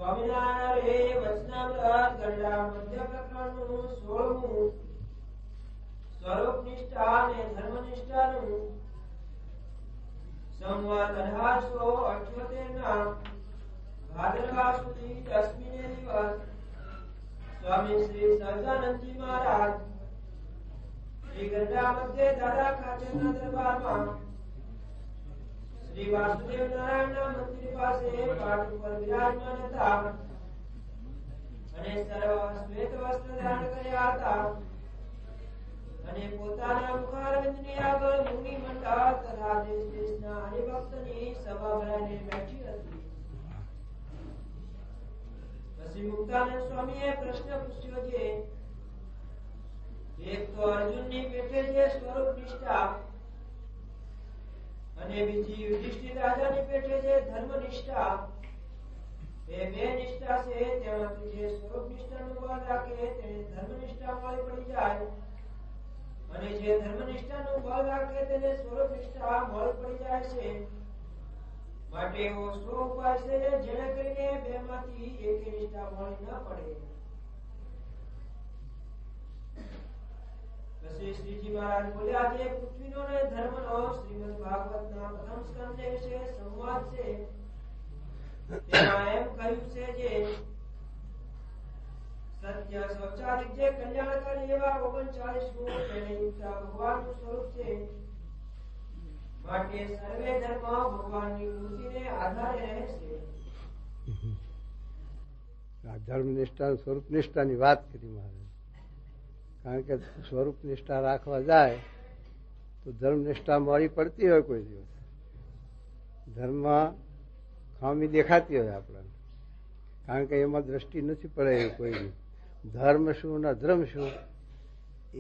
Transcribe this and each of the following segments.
સ્વામિનારાયણ વચનામૃત ગરડા મધ્ય પ્રકરણનું 16મું સ્વરૂપ નિષ્ઠા અને ધર્મ નિષ્ઠાનું સંવત 1878 ના ભાદરવા સુધી 10મી દિવસ સ્વામી શ્રી સહજાનંદજી મહારાજ શ્રી ગરડા મધ્ય દાદા ખાચરના દરબારમાં શ્રી વાસુદેવ નારાયણના મંદિર પાસે પાટ ઉપર વિરાજમાન હતા અને સર્વ શ્વેત વસ્ત્ર ધારણ કર્યા હતા અને પોતાના મુખારવિંદની આગળ મુનિ મંડળ તથા દેશ દેશના હરિભક્તની સભા ભરાઈને બેઠી હતી. પછી મુક્તાનંદ સ્વામીએ પ્રશ્ન પૂછ્યો છે, એક તો અર્જુનની પેઠે જે સ્વરૂપ નિષ્ઠા અને બીજી યુધિષ્ઠિર રાજાની પેઠે જે ધર્મ નિષ્ઠા, એ બે નિષ્ઠા છે તેમાંથી જે સ્વરૂપ નિષ્ઠાનું બળ રાખે તેને ધર્મ નિષ્ઠા મળી પડી જાય અને જે ધર્મ નિષ્ઠાનું બળ રાખે તેને સ્વરૂપ નિષ્ઠા મળી પડી જાય છે. માટે એવો સો ઉપાય છે જેને કરીને બેમાંથી એકે નિષ્ઠા મળી ન પડે. પછી શ્રીજી મહારાજ બોલ્યા, જે પૃથ્વીનો ને ધર્મનો શ્રીમદ ભાગવતના પ્રથમ સ્કંદ વિશે સંવાદ છે તેમાં એમ કહ્યું છે જે સત્ય સ્વચાલિક જે કલ્યાણકારી એવા 39 ગુણ તેને યુક્ત ભગવાનનું સ્વરૂપ છે. માટે સર્વે ધર્મ ભગવાનની મૂર્તિને આધારે રહેશે. ધર્મ નિષ્ઠા સ્વરૂપ નિષ્ઠાની વાત કરી મહારાજ. કારણ કે સ્વરૂપ નિષ્ઠા રાખવા જાય તો ધર્મ નિષ્ઠા મળી પડતી હોય કોઈ દિવસ, ધર્મમાં ખામી દેખાતી હોય આપણને, કારણ કે એમાં દ્રષ્ટિ નથી પડે કોઈની. ધર્મ શું ને અધર્મ શું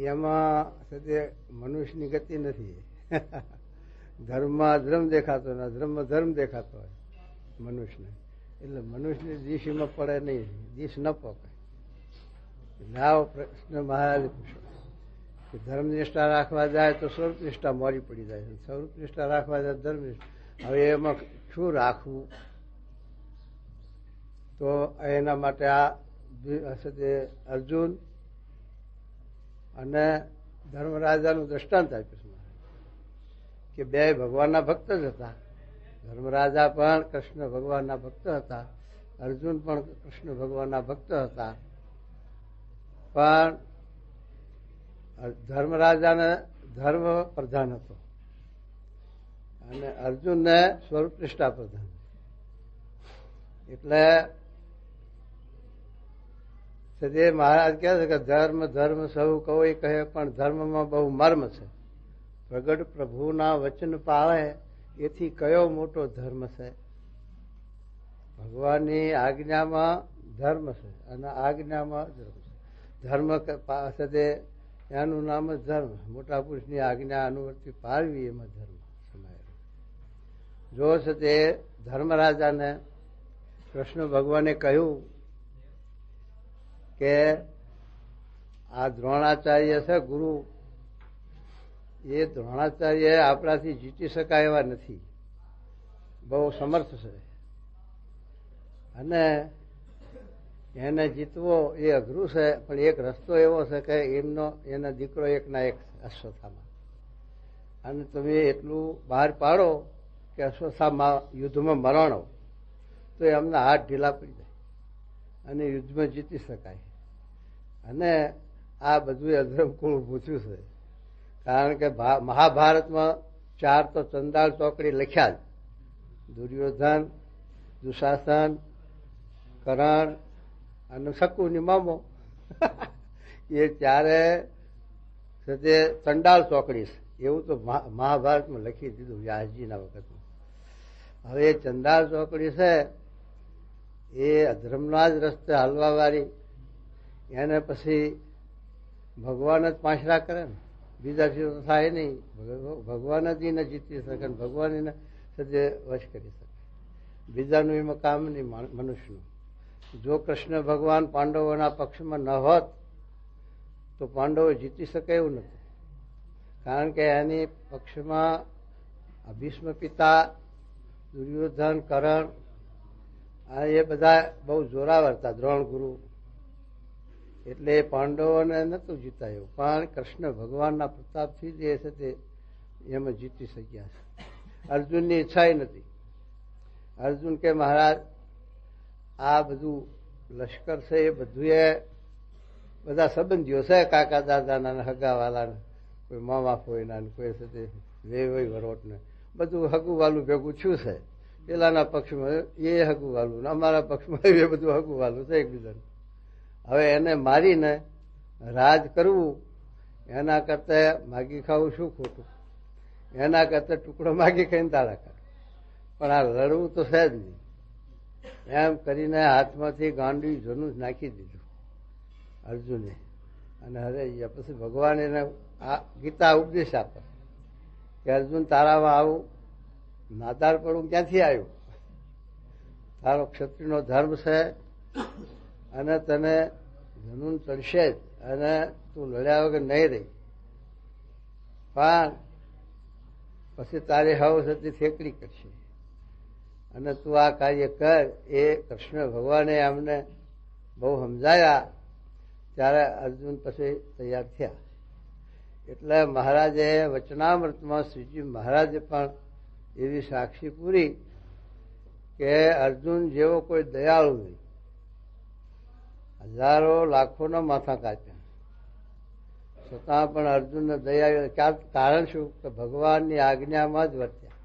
એમાં સદે મનુષ્યની ગતિ નથી. ધર્મમાં અધર્મ દેખાતો ને અધર્મમાં ધર્મ દેખાતો હોય મનુષ્યને, એટલે મનુષ્યની દિશ એમાં પડે નહીં, દિશ ન પકડે. આવો પ્રશ્ન મહારાજે પૂછ્યો કે ધર્મ નિષ્ઠા રાખવા જાય તો સ્વરૂપ નિષ્ઠા મોડી પડી જાય, સ્વરૂપ નિષ્ઠા રાખવા જાય ધર્મ નિષ્ઠા. હવે એમાં શું રાખવું? તો એના માટે આ અર્જુન અને ધર્મરાજાનું દ્રષ્ટાંત આપ્યું કે બે ભગવાનના ભક્ત જ હતા. ધર્મરાજા પણ કૃષ્ણ ભગવાનના ભક્ત હતા, અર્જુન પણ કૃષ્ણ ભગવાનના ભક્ત હતા. પણ ધર્મરાજાને ધર્મ પ્રધાન હતો અને અર્જુનને સ્વરૂપ નિષ્ઠા પ્રધાન. એટલે સદે મહારાજ કહે છે કે ધર્મ ધર્મ સૌ કોઈ કહે પણ ધર્મમાં બહુ મર્મ છે. પ્રગટ પ્રભુના વચન પાળે એથી કયો મોટો ધર્મ છે. ભગવાનની આજ્ઞામાં ધર્મ છે અને આજ્ઞામાં ધર્મ છે. ધર્મ સદે એનું નામ જ ધર્મ. મોટા પુરુષની આજ્ઞા અનુવર્તી પાળવી એમાં ધર્મ સમાયેલો. જો છે તે ધર્મરાજાને કૃષ્ણ ભગવાને કહ્યું કે આ દ્રોણાચાર્ય છે ગુરુ, એ દ્રોણાચાર્ય આપણાથી જીતી શકાય એવા નથી, બહુ સમર્થ છે અને એને જીતવો એ અઘરું છે. પણ એક રસ્તો એવો છે કે એનો દીકરો એકના એક અશ્વત્થામા, અને તમે એટલું બહાર પાડો કે અશ્વત્થામા યુદ્ધમાં મરણો તો એમના હાથ ઢીલા પડી જાય અને યુદ્ધમાં જીતી શકાય. અને આ બધું અધર્મકુળ પૂછ્યું છે. કારણ કે મહાભારતમાં 4 તો ચંડાળ ચોકડી લખ્યા જ. દુર્યોધન, દુશાસન, કરણ અને શકુની મામો, એ ચારે તે ચંડાળ ચોકડી છે એવું તો મહાભારતમાં લખી દીધું વ્યાસજીના વખતમાં. હવે એ ચંડાળ ચોકડી છે એ અધર્મના જ રસ્તે હાલવા વાળી, એને પછી ભગવાન જ પાંસરા કરે ને, બીજાથી તો થાય નહીં. ભગવાન જ એને જીતી શકે, ભગવાન એને સદે વશ કરી શકે. બીજાનું એમાં કામ નહીં મનુષ્યનું. જો કૃષ્ણ ભગવાન પાંડવોના પક્ષમાં ન હોત તો પાંડવો જીતી શકે એવું નથી. કારણ કે એની પક્ષમાં ભીષ્મ પિતા, દુર્યોધન, કરણ એ બધા બહુ જોરાવર હતા, દ્રોણ ગુરુ, એટલે પાંડવોને નતું જીતાયું, પણ કૃષ્ણ ભગવાનના પ્રતાપથી જે છે તે એમાં જીતી શક્યા છે. અર્જુનની ઈચ્છા નથી. અર્જુન કે મહારાજ આ બધું લશ્કર છે એ બધું એ બધા સંબંધીઓ છે, કાકા દાદાના, હગાવાલાને, કોઈ મામા ફોઈના, કોઈ છે તે વેવાઈ વરોટને, બધું હગું વાલું ભેગું થયું છે. પેલાના પક્ષમાં એ હગું વાલું, અમારા પક્ષમાં એ બધું હગું વાલું છે એકબીજાને. હવે એને મારીને રાજ કરવું એના કરતા માગી ખાવું શું ખોટું? એના કરતા ટુકડો માગી ખાઈને તાળા કાઢ. પણ આ લડવું તો છે જ નહીં. એમ કરીને હાથમાંથી ગાંડી જનું નાખી દીધું અર્જુને. અને હવે પછી ભગવાન એને આ ગીતા ઉપદેશ આપે કે અર્જુન, તારામાં આવું નાદાર પડવું ક્યાંથી આવ્યું? તારો ક્ષત્રિયનો ધર્મ છે અને તને જનૂન ચડશે જ, અને તું લડ્યા વગર નહીં રહી. પણ પછી તારી હવસથી ઠેકડી કરશે અને તું આ કાર્ય કર. એ કૃષ્ણ ભગવાને અમને બહુ સમજાયા, ત્યારે અર્જુન પછી તૈયાર થયા. એટલે મહારાજે વચનામૃતમાં શ્રીજી મહારાજે પણ એવી સાક્ષી પૂરી કે અર્જુન જેવો કોઈ દયાળુ નહીં. હજારો લાખોના માથા કાપ્યા છતાં પણ અર્જુનને દયા. કારણ શું? કે ભગવાનની આજ્ઞામાં જ વર્ત્યા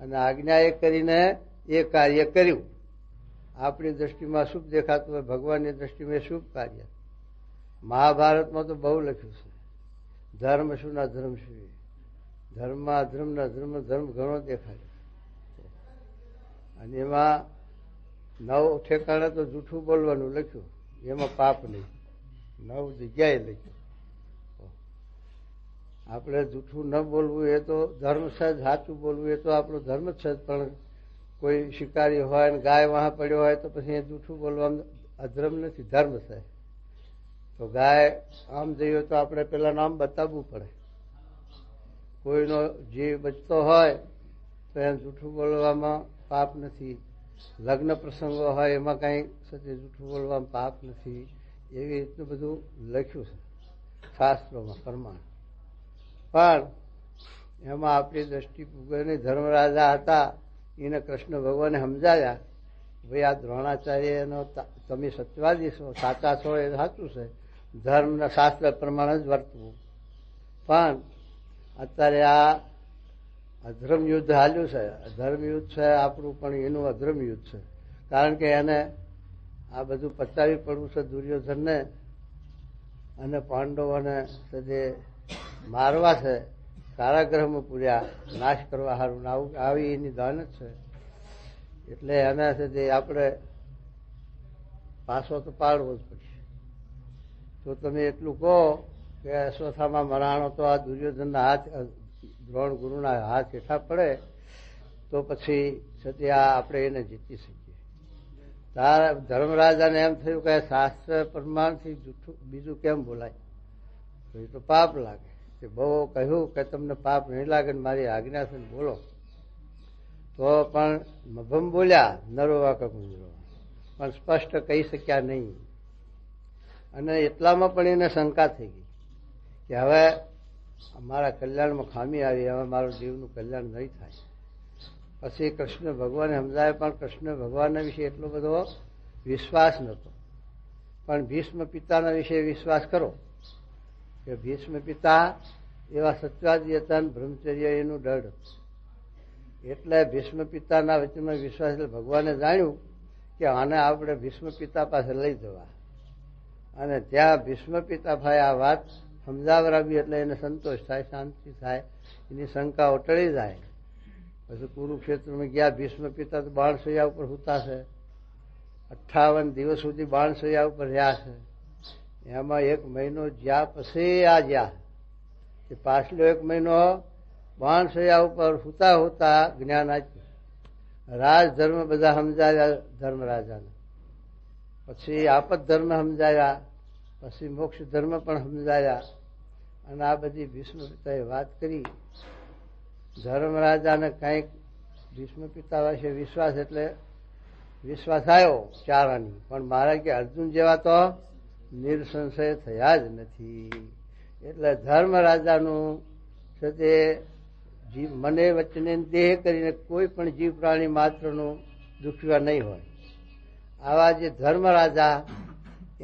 અને આજ્ઞા એ કરીને એ કાર્ય કર્યું. આપણી દ્રષ્ટિમાં શુભ દેખાતું હોય, ભગવાનની દ્રષ્ટિમાં શુભ કાર્ય. મહાભારતમાં તો બહુ લખ્યું છે, ધર્મ શું ના ધર્મ શું. ધર્મમાં અધર્મ ના ધર્મ, ધર્મ ઘણો દેખાય. અને એમાં 9 ઠેકાણે તો જૂઠું બોલવાનું લખ્યું, એમાં પાપ નહીં. 9 જગ્યાએ લખ્યું. આપણે જૂઠું ન બોલવું એ તો ધર્મ છે જ, સાચું બોલવું એ તો આપણો ધર્મ છે જ. પણ કોઈ શિકારી હોય ને ગાય વાહ પડ્યો હોય તો પછી એ જૂઠું બોલવાનું અધર્મ નથી, ધર્મ છે. તો ગાય આમ જઈએ તો આપણે પેલા નામ બતાવવું પડે. કોઈનો જીવ બચતો હોય તો એમ જૂઠું બોલવામાં પાપ નથી. લગ્ન પ્રસંગો હોય એમાં કઈ જૂઠું બોલવામાં પાપ નથી. એવી રીતનું બધું લખ્યું છે શાસ્ત્રોમાં પ્રમાણ. પણ એમાં આપણી દ્રષ્ટિ પૂગની ધર્મરાજા હતા, એને કૃષ્ણ ભગવાને સમજાવ્યા, ભાઈ આ દ્રોણાચાર્યનો તમે સત્યવાદી છો, સાચા છો એ સાચું છે, ધર્મના શાસ્ત્ર પ્રમાણે જ વર્તવું. પણ અત્યારે આ અધર્મ યુદ્ધ હાલ્યું છે, ધર્મ યુદ્ધ છે આપણું, પણ એનું અધર્મ યુદ્ધ છે. કારણ કે એને આ બધું પચાવી પડવું છે દુર્યોધનને અને પાંડવોને જે મારવા છે, કારાગૃહમાં પૂર્યા, નાશ કરવા સારું આવી એની દાન જ છે. એટલે એના છે જે આપણે પાછો તો પાડવો જ પડશે. તો તમે એટલું કહો કે અશ્વત્થામા મરાણો તો આ દુર્યોધનના હાથ, દ્રોણ ગુરુના હાથ હેઠા પડે તો પછી છતી આપણે એને જીતી શકીએ. તારા ધર્મરાજાને એમ થયું કે શાસ્ત્ર પ્રમાણથી જૂઠું બીજું કેમ બોલાય? તો એ તો પાપ લાગે. કે બહુ કહ્યું કે તમને પાપ નહીં લાગે ને મારી આજ્ઞા છે બોલો, તો પણ મભમ બોલ્યા, નરો વાક ગુંજરો, પણ સ્પષ્ટ કહી શક્યા નહીં. અને એટલામાં પણ એને શંકા થઈ ગઈ કે હવે અમારા કલ્યાણમાં ખામી આવી, હવે મારું જીવનું કલ્યાણ નહીં થાય. પછી કૃષ્ણ ભગવાને સમજાય, પણ કૃષ્ણ ભગવાનના વિશે એટલો બધો વિશ્વાસ નહોતો. પણ ભીષ્મ પિતાના વિશે વિશ્વાસ કરો કે ભીષ્મ પિતા એવા સત્યવાદી હતા અને બ્રહ્મચર્ય એનું દઢ. એટલે ભીષ્મ પિતાના વચનમાં વિશ્વાસ, એટલે ભગવાને જાણ્યું કે આને આપણે ભીષ્મ પિતા પાસે લઈ જવા. અને ત્યાં ભીષ્મ પિતા ભાઈ આ વાત સમજાવરાવી એટલે એને સંતોષ થાય, શાંતિ થાય, એની શંકાઓ ટળી જાય. પછી કુરુક્ષેત્રમાં ગયા, ભીષ્મ પિતા તો બાણસૈયા ઉપર સૂતા છે, 58 દિવસ સુધી બાણસૈયા ઉપર રહ્યા છે. એમાં 1 મહિનો જ્યાં પછી આ જ્યાં કે પાછલો 1 મહિનો બાણસૈયા ઉપર સૂતા હોતા જ્ઞાન આપ્યું. રાજધર્મ બધા સમજાવ્યા ધર્મરાજાને, પછી આપત ધર્મ સમજાવ્યા, પછી મોક્ષ ધર્મ પણ સમજાવ્યા. અને આ બધી ભીષ્મ પિતાએ વાત કરી. ધર્મરાજાને કંઈક ભીષ્મ પિતા વિશે વિશ્વાસ, એટલે વિશ્વાસ આવ્યો ચારાની, પણ મહારાજ કે અર્જુન જેવા તો નિર્સંશય થયા જ નથી. એટલે ધર્મ રાજાનું છે તે મને વચ્ચે દેહ કરીને કોઈ પણ જીવ પ્રાણી માત્રનું દુખ્યા નહીં હોય. આવા જે ધર્મ રાજા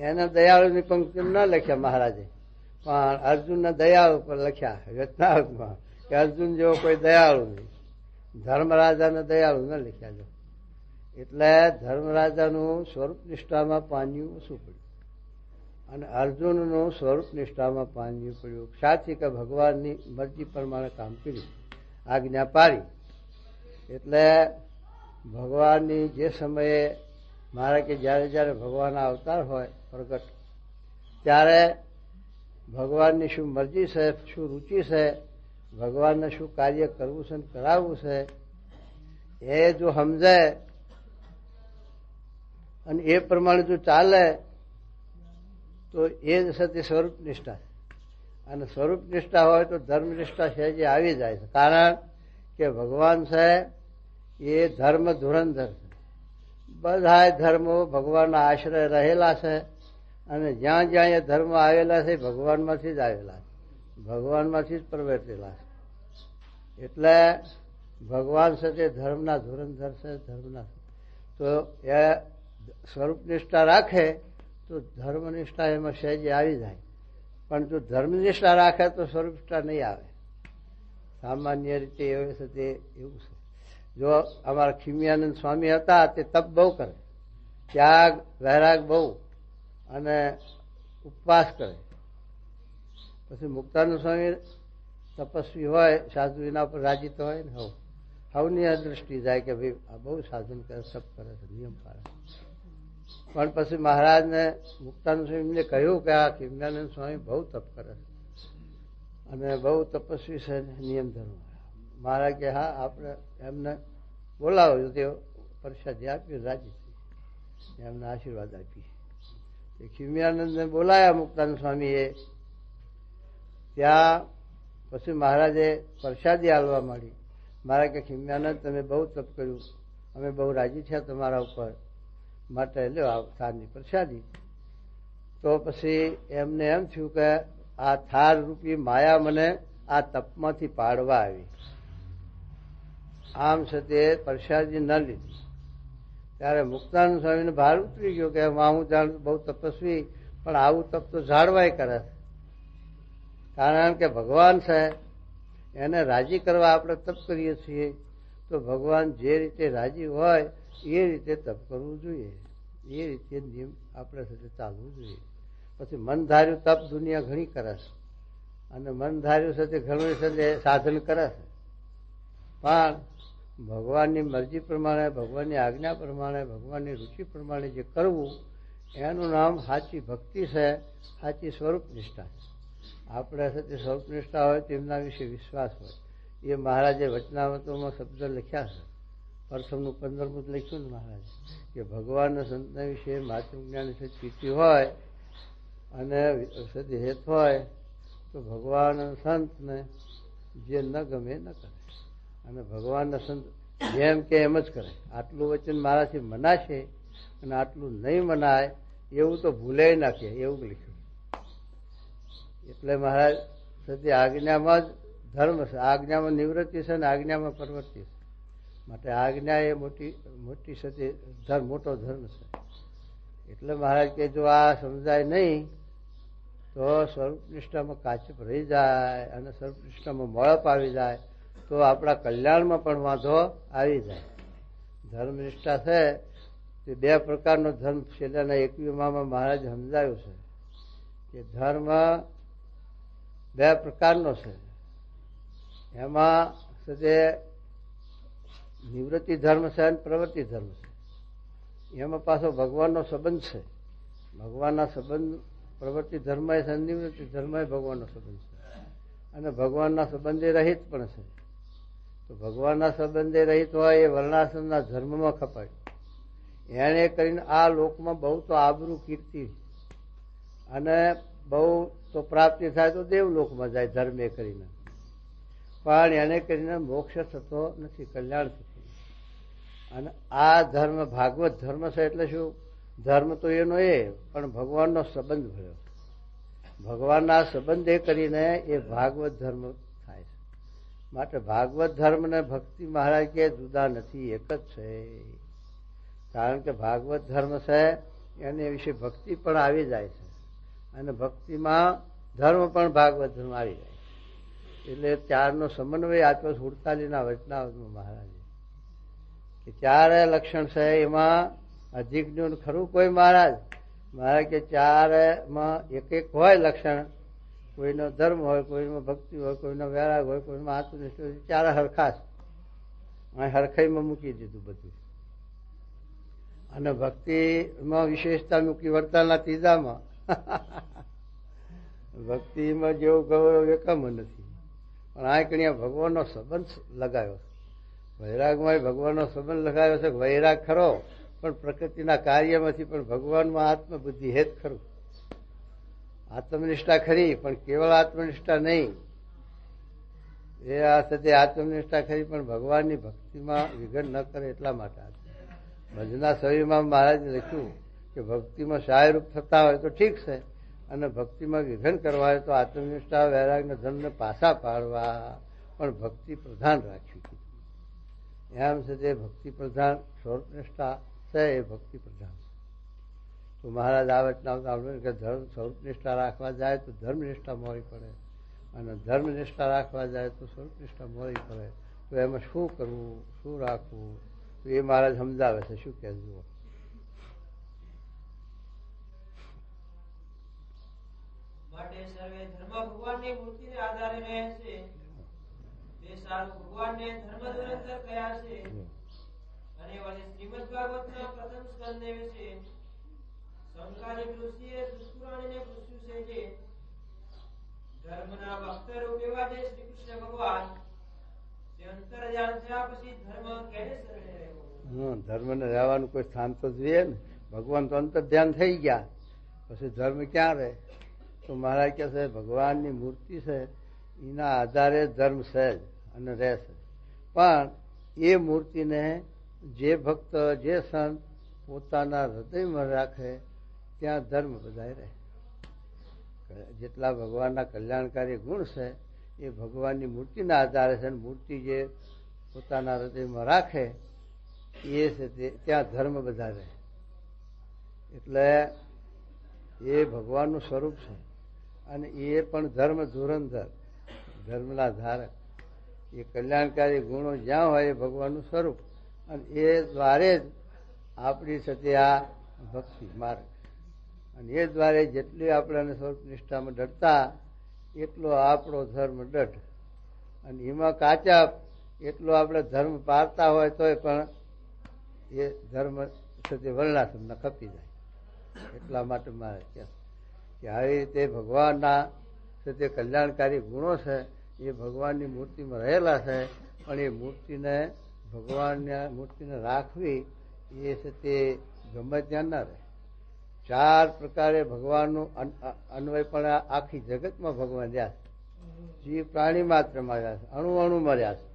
એના દયાળુની પંક્તિ ન લખ્યા મહારાજે, પણ અર્જુનના દયાળુ પર લખ્યા રત્નાવતમાં કે અર્જુન જેવો કોઈ દયાળુ નહીં. ધર્મરાજાને દયાળુ ન લખ્યા જો. એટલે ધર્મરાજાનું સ્વરૂપ નિષ્ઠામાં પાન્યું ઓછું પડ્યું અને અર્જુનનું સ્વરૂપ નિષ્ઠામાં પાન્યું પડ્યું. સાચી કે ભગવાનની મરજી પ્રમાણે કામ કર્યું, આજ્ઞા પાડી. એટલે ભગવાનની જે સમયે મારે કે જ્યારે જ્યારે ભગવાનના અવતાર હોય પ્રગટ, ત્યારે ભગવાનની શું મરજી છે, શું રુચિ છે, ભગવાનને શું કાર્ય કરવું છે ને કરાવવું છે, એ જો સમજે અને એ પ્રમાણે જો ચાલે તો એ જ છે તે સ્વરૂપ નિષ્ઠા. અને સ્વરૂપ નિષ્ઠા હોય તો ધર્મ નિષ્ઠા સહેજે આવી જાય છે. કારણ કે ભગવાન છે એ ધર્મ ધુરંધર છે. બધા ધર્મો ભગવાનના આશ્રય રહેલા છે અને જ્યાં જ્યાં એ ધર્મ આવેલા છે ભગવાનમાંથી જ આવેલા છે, ભગવાનમાંથી જ પ્રવર્તેલા છે. એટલે ભગવાન છે તે ધર્મના ધુરંધર છે. ધર્મના તો એ સ્વરૂપ નિષ્ઠા રાખે તો ધર્મનિષ્ઠા એમાં સહેજે આવી જાય. પણ જો ધર્મનિષ્ઠા રાખે તો સ્વરૂપ નિષ્ઠા નહીં આવે. સામાન્ય રીતે એવું છે તે એવું છે. જો અમારા ખીમિયાનંદ સ્વામી હતા તે તપ બહુ કરે, ત્યાગ વૈરાગ બહુ અને ઉપવાસ કરે. પછી મુક્તાનંદ સ્વામી તપસ્વી હોય, સાધુ એના ઉપર રાજી તો હોય ને, હવની દ્રષ્ટિ જાય કે ભાઈ આ બહુ સાધન કરે, તપ કરે છે, નિયમ પાડે. પણ પછી મહારાજને મુક્તાનંદ સ્વામીને કહ્યું કે આ ખીમિયાનંદ સ્વામી બહુ તપ કરે છે અને બહુ તપસ્વી છે, નિયમ ધર્મ. મહારાજ કે હા આપણે એમને બોલાવ્યું, તે પ્રસાદી આપ્યું, રાજી થઈ, એમને આશીર્વાદ આપી. ખીમિયાનંદને બોલાયા મુક્તાનંદ સ્વામીએ. ત્યાં પછી મહારાજે પ્રસાદી આલવા માંડી. મહારાજ કે ખીમિયાનંદ તમે બહુ તપ કર્યું, અમે બહુ રાજી થયા તમારા ઉપર, માટે લ્યો થાળની પ્રસાદી. તો પછી એમને એમ થયું કે આ થાળ રૂપી માયા મને આ તપમાંથી પાડવા આવી. આમ છે તે પ્રસાદી ન લીધી. ત્યારે મુક્તાનંદ સ્વામીને ભાર ઉતરી ગયો કે હું જાણું બહુ તપસ્વી, પણ આવું તપ તો ઝાડવાય કરે છે. કારણ કે ભગવાન છે એને રાજી કરવા આપણે તપ કરીએ છીએ, તો ભગવાન જે રીતે રાજી હોય એ રીતે તપ કરવું જોઈએ, એ રીતે નિયમ આપણે સાથે ચાલવું જોઈએ. પછી મન ધાર્યું તપ દુનિયા ઘણી કરે છે અને મન ધાર્યું સાથે ઘણું સાથે સાધન કરે છે. પણ ભગવાનની મરજી પ્રમાણે, ભગવાનની આજ્ઞા પ્રમાણે, ભગવાનની રુચિ પ્રમાણે જે કરવું એનું નામ સાચી ભક્તિ છે, સાચી સ્વરૂપ નિષ્ઠા છે. આપણે સાથે સ્વરૂપ નિષ્ઠા હોય તેમના વિશે વિશ્વાસ હોય. એ મહારાજે વચનામૃતોમાં શબ્દ લખ્યા છે. પ્રથમનું 15મું લખ્યું ને મહારાજે કે ભગવાનના સંતના વિશે માતૃ જ્ઞાન છે પ્રીતિ હોય અને સદી હેત હોય તો ભગવાન સંતને જે ન ગમે ન કરે. અને ભગવાનના સંત જેમ કે એમ જ કરે. આટલું વચન મારાથી મનાશે અને આટલું નહીં મનાય એવું તો ભૂલે નાખીએ, એવું લખ્યું. એટલે મહારાજ સદી આજ્ઞામાં જ ધર્મ છે, આજ્ઞામાં નિવૃત્તિ છે ને આજ્ઞામાં પ્રવૃત્તિ છે. માટે આજ્ઞા એ મોટી સતી મોટો ધર્મ છે. એટલે મહારાજ કે જો આ સમજાય નહીં તો સ્વરૂપ નિષ્ઠામાં કાચપ રહી જાય અને સ્વરૂપ નિષ્ઠામાં મળપ આવી જાય તો આપણા કલ્યાણમાં પણ વાંધો આવી જાય. ધર્મનિષ્ઠા છે તે બે પ્રકારનો ધર્મ છેલ્લાના 21માં મહારાજ સમજાયું છે કે ધર્મ બે પ્રકારનો છે. એમાં તે નિવૃત્તિ ધર્મ છે અને પ્રવૃત્તિ ધર્મ છે. એમાં પાછો ભગવાનનો સંબંધ છે. ભગવાનના સંબંધ પ્રવૃત્તિ ધર્મ એ છે, નિવૃત્તિ ધર્મ એ ભગવાનનો સંબંધ છે. અને ભગવાનના સંબંધે રહિત પણ છે. તો ભગવાનના સંબંધે રહિત હોય એ વર્ણાશ્રમના ધર્મમાં ખપાય. એને કરીને આ લોકમાં બહુ તો આબરૂ કીર્તિ અને બહુ તો પ્રાપ્તિ થાય તો દેવલોકમાં જાય ધર્મે કરીને, પણ એને કરીને મોક્ષ થતો નથી, કલ્યાણ થતું. અને આ ધર્મ ભાગવત ધર્મ છે એટલે શું? ધર્મ તો એનો એ, પણ ભગવાનનો સંબંધ ભર્યો. ભગવાનના સંબંધે કરીને એ ભાગવત ધર્મ થાય છે. માટે ભાગવત ધર્મ ને ભક્તિ મહારાજ કે જુદા નથી, એક જ છે. કારણ કે ભાગવત ધર્મ છે એને વિશે ભક્તિ પણ આવી જાય છે, અને ભક્તિમાં ધર્મ પણ ભાગવત ધર્મ આવી જાય. એટલે ચારનો સમન્વય આપ્યો 47ના વચનાવતમાં મહારાજે, કે ચારે લક્ષણ છે એમાં અધિજ્ઞ ખરું કોઈ મહારાજ? મહારાજ કે ચારમાં એક એક હોય લક્ષણ. કોઈનો ધર્મ હોય, કોઈમાં ભક્તિ હોય, કોઈનો વૈરાગ હોય, કોઈમાં આત્મનિષ્ઠ હોય, ચારે હરખાસ. અહીં હરખાઈમાં મૂકી દીધું બધું. અને ભક્તિમાં વિશેષતા મૂકી વડતાલના ત્રીજામાં. ભક્તિમાં જેવું ગૌરવ એકમાં નથી, પણ આ કણિયા ભગવાનનો સંબંધ લગાવ્યો છે. વૈરાગમાં ભગવાનનો સંબંધ લગાવ્યો છે. વૈરાગ ખરો પણ પ્રકૃતિના કાર્યમાંથી, પણ ભગવાનમાં આત્મબુદ્ધિ હેત ખરું. આત્મનિષ્ઠા ખરી પણ કેવળ આત્મનિષ્ઠા નહીં. એ આ સાથે આત્મનિષ્ઠા ખરી પણ ભગવાનની ભક્તિમાં વિઘન ન કરે એટલા માટે. ભજના સવીમાં મહારાજે લખ્યું કે ભક્તિમાં સહાયરૂપ થતા હોય તો ઠીક છે, અને ભક્તિમાં વિઘન કરવા હોય તો આત્મનિષ્ઠા વૈરાગને ધર્મને પાછા પાડવા, પણ ભક્તિ પ્રધાન રાખ્યું. એમ છે તે ભક્તિ પ્રધાન સ્વરૂપનિષ્ઠા છે, એ ભક્તિ પ્રધાન. તો મહારાજ આ વચના કે ધર્મ સ્વરૂપનિષ્ઠા રાખવા જાય તો ધર્મનિષ્ઠા મોડી પડે, અને ધર્મનિષ્ઠા રાખવા જાય તો સ્વરૂપનિષ્ઠા મોડી પડે. તો એમાં શું કરવું, શું રાખવું, તો એ મહારાજ સમજાવે છે. શું કહે જુઓ. માટે સર્વે ધર્મ ભગવાનની મૂર્તિને આધારે રહે છે. તે સારું ભગવાનને ધર્મ ધુરંધર કયા છે. અને વળી શ્રીમદ ભાગવતના પ્રથમ સ્કંદને વિશે સંકાલિક ઋષિએ દુષ્પુરાણીને પૂછ્યું છે કે ધર્મના વક્તા રૂપ એવા જે શ્રી કૃષ્ણ ભગવાન તે અંતર્યાન થયા પછી ધર્મ કેને શરણે રહેવો? ધર્મને રહેવાનું કોઈ સ્થાન તો જોઈએ ને. ભગવાન તો અંતર ધ્યાન થઈ ગયા, પછી ધર્મ ક્યાં રહે? તો મહારાજ કહે છે ભગવાનની મૂર્તિ છે એના આધારે ધર્મ છે જ અને રહેશે. પણ એ મૂર્તિને જે ભક્ત, જે સંત પોતાના હૃદયમાં રાખે ત્યાં ધર્મ બધાય રહે. જેટલા ભગવાનના કલ્યાણકારી ગુણ છે એ ભગવાનની મૂર્તિના આધારે છે. મૂર્તિ જે પોતાના હૃદયમાં રાખે એ છે ત્યાં ધર્મ બધા રહે. એટલે એ ભગવાનનું સ્વરૂપ છે, અને એ પણ ધર્મ ધુરંધર, ધર્મના ધારક. એ કલ્યાણકારી ગુણો જ્યાં હોય એ ભગવાનનું સ્વરૂપ, અને એ દ્વારે જ આપણી સાથે આ ભક્તિ માર્ગ, અને એ દ્વારે જેટલી આપણે સ્વરૂપ નિષ્ઠામાં ડરતા એટલો આપણો ધર્મ દઢ, અને એમાં કાચા એટલો આપણે ધર્મ પાળતા હોય તોય પણ એ ધર્મ સાથે વર્ણાશ્રમ ખપી જાય. એટલા માટે મારે કહે કે આવી રીતે ભગવાનના સાથે કલ્યાણકારી ગુણો છે એ ભગવાનની મૂર્તિમાં રહેલા છે, પણ એ મૂર્તિને ભગવાનની મૂર્તિને રાખવી એ છે તે ગમે ત્યાં ના રહે. ચાર પ્રકારે ભગવાનનું અન્વય પણ આખી જગતમાં ભગવાન રહ્યા છે. જીવ પ્રાણી માત્રમાં રહ્યા છે, અણુ અણુમાં રહ્યા છે.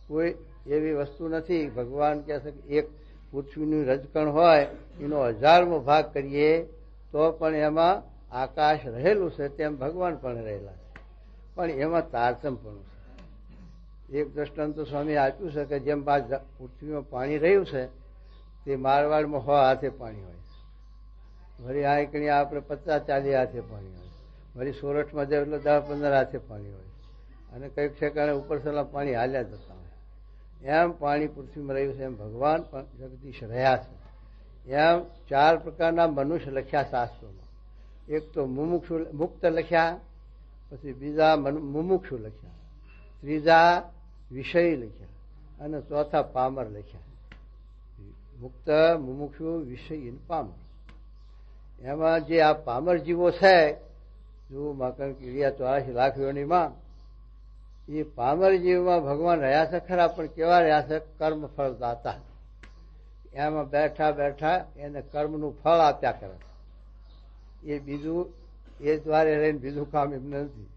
કોઈ એવી વસ્તુ નથી. ભગવાન કહે છે કે એક પૃથ્વીનું રજકણ હોય એનો 1000મો ભાગ કરીએ તો પણ એમાં આકાશ રહેલું છે, તેમ ભગવાન પણ રહેલા છે. પણ એમાં તારતમ્યપણું છે. એક દ્રષ્ટાંત તો સ્વામી આપ્યું છે કે જેમ પૃથ્વીમાં પાણી રહ્યું છે તે મારવાડમાં 100 હાથે પાણી હોય, વળી આંકણી આપણે 50-40 હાથે પાણી હોય, વળી સોરઠમાં જાય એટલે 10-15 હાથે પાણી હોય, અને કંઈક ઠેકાણે ઉપર સલા પાણી હાલ્યા જતા હોય. એમ પાણી પૃથ્વીમાં રહ્યું છે, એમ ભગવાન પણ જગદીશ રહ્યા છે. એમ 4 પ્રકારના મનુષ્ય લખ્યા શાસ્ત્રોમાં. એક તો મુક્ત લખ્યા, પછી બીજા મુમુક્ષુ લખ્યા, ત્રીજા વિષય લખ્યા, અને ચોથા પામર લખ્યા. મુક્ત, મુમુક્ષુ, વિષય અને પામર. એમાં જે આ પામર જીવો છે, જો માકણ કીડિયા 84 લાખ યોનીમાં, એ પામર જીવમાં ભગવાન રહ્યા છે ખરા, પણ કેવા રહ્યા છે? કર્મ ફળ દાતા. એમાં બેઠા બેઠા એને કર્મનું ફળ આપ્યા કરે. એ બીજું એ દ્વારે રહીને બીજું કામ એમને નથી.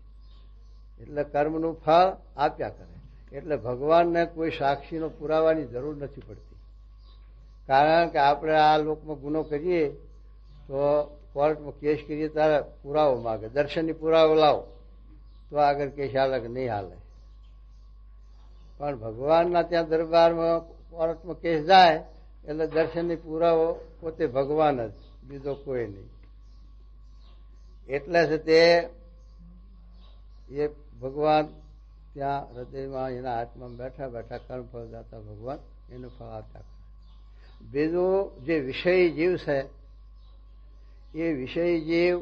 એટલે કર્મનું ફળ આપ્યા કરે. એટલે ભગવાનને કોઈ સાક્ષીનો પુરાવાની જરૂર નથી પડતી. કારણ કે આપણે આ લોકમાં ગુનો કરીએ તો કોર્ટમાં કેસ કરીએ ત્યારે પુરાવો માગે, દર્શનની પુરાવો લાવો તો આગળ કેસ હાલે કે નહીં હાલે. પણ ભગવાનના ત્યાં દરબારમાં કોર્ટમાં કેસ જાય એટલે દર્શનની પુરાવો પોતે ભગવાન જ, બીજો કોઈ નહીં. એટલે છે તે એ ભગવાન ત્યાં હૃદયમાં એના હાથમાં બેઠા બેઠા કર્મ ફળ દાતા ભગવાન એનું ફળ આપતા. બીજું જે વિષય જીવ છે એ વિષય જીવ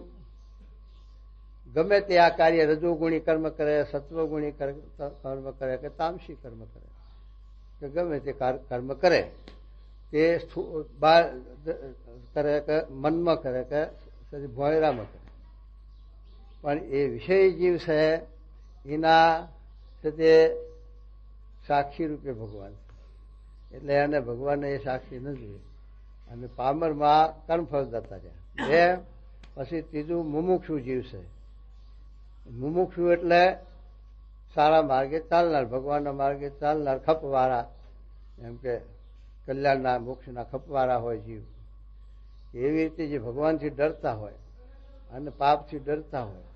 ગમે તે આ કાર્ય રજોગુણી કર્મ કરે, સત્વગુણી કર્મ કરે કે તામસી કર્મ કરે કે ગમે તે કર્મ કરે, તે કરે કે મનમાં કરે કે ભોયરામાં કરે, પણ એ વિષય જીવ છે એના છે તે સાક્ષી રૂપે ભગવાન, એટલે એને ભગવાનને એ સાક્ષી ન જોઈએ. અને પામરમાં કર્મફળ દાતા રહ્યા. પછી ત્રીજું મુમુક્ષુ જીવ છે. મુમુક્ષુ એટલે સારા માર્ગે ચાલનાર, ભગવાનના માર્ગે ચાલનાર, ખપવાળા, એમ કે કલ્યાણના મોક્ષના ખપવાળા હોય જીવ. એવી રીતે જે ભગવાનથી ડરતા હોય અને પાપથી ડરતા હોય,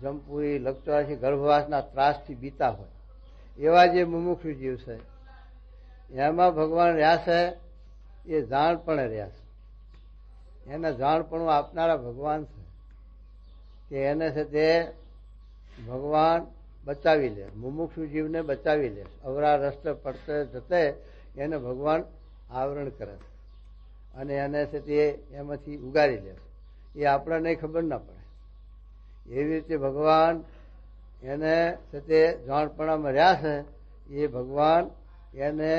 જમપુરી લગચોરાથી ગર્ભવાસના ત્રાસથી બીતા હોય, એવા જે મુમુક્ષુ જીવ છે એમાં ભગવાન રહ્યા છે એ જાણપણે રહ્યા છે. એને જાણપણું આપનારા ભગવાન છે કે એને છે તે ભગવાન બચાવી લે, મુમુક્ષુ જીવને બચાવી લે. અવરા રસ્તે પડતે જતે એને ભગવાન આવરણ કરે અને એને છે તે એમાંથી ઉગારી લે. એ આપણને ખબર ના પડે. એવી રીતે ભગવાન એને છે તે જાણપણામાં રહ્યા છે. એ ભગવાન એને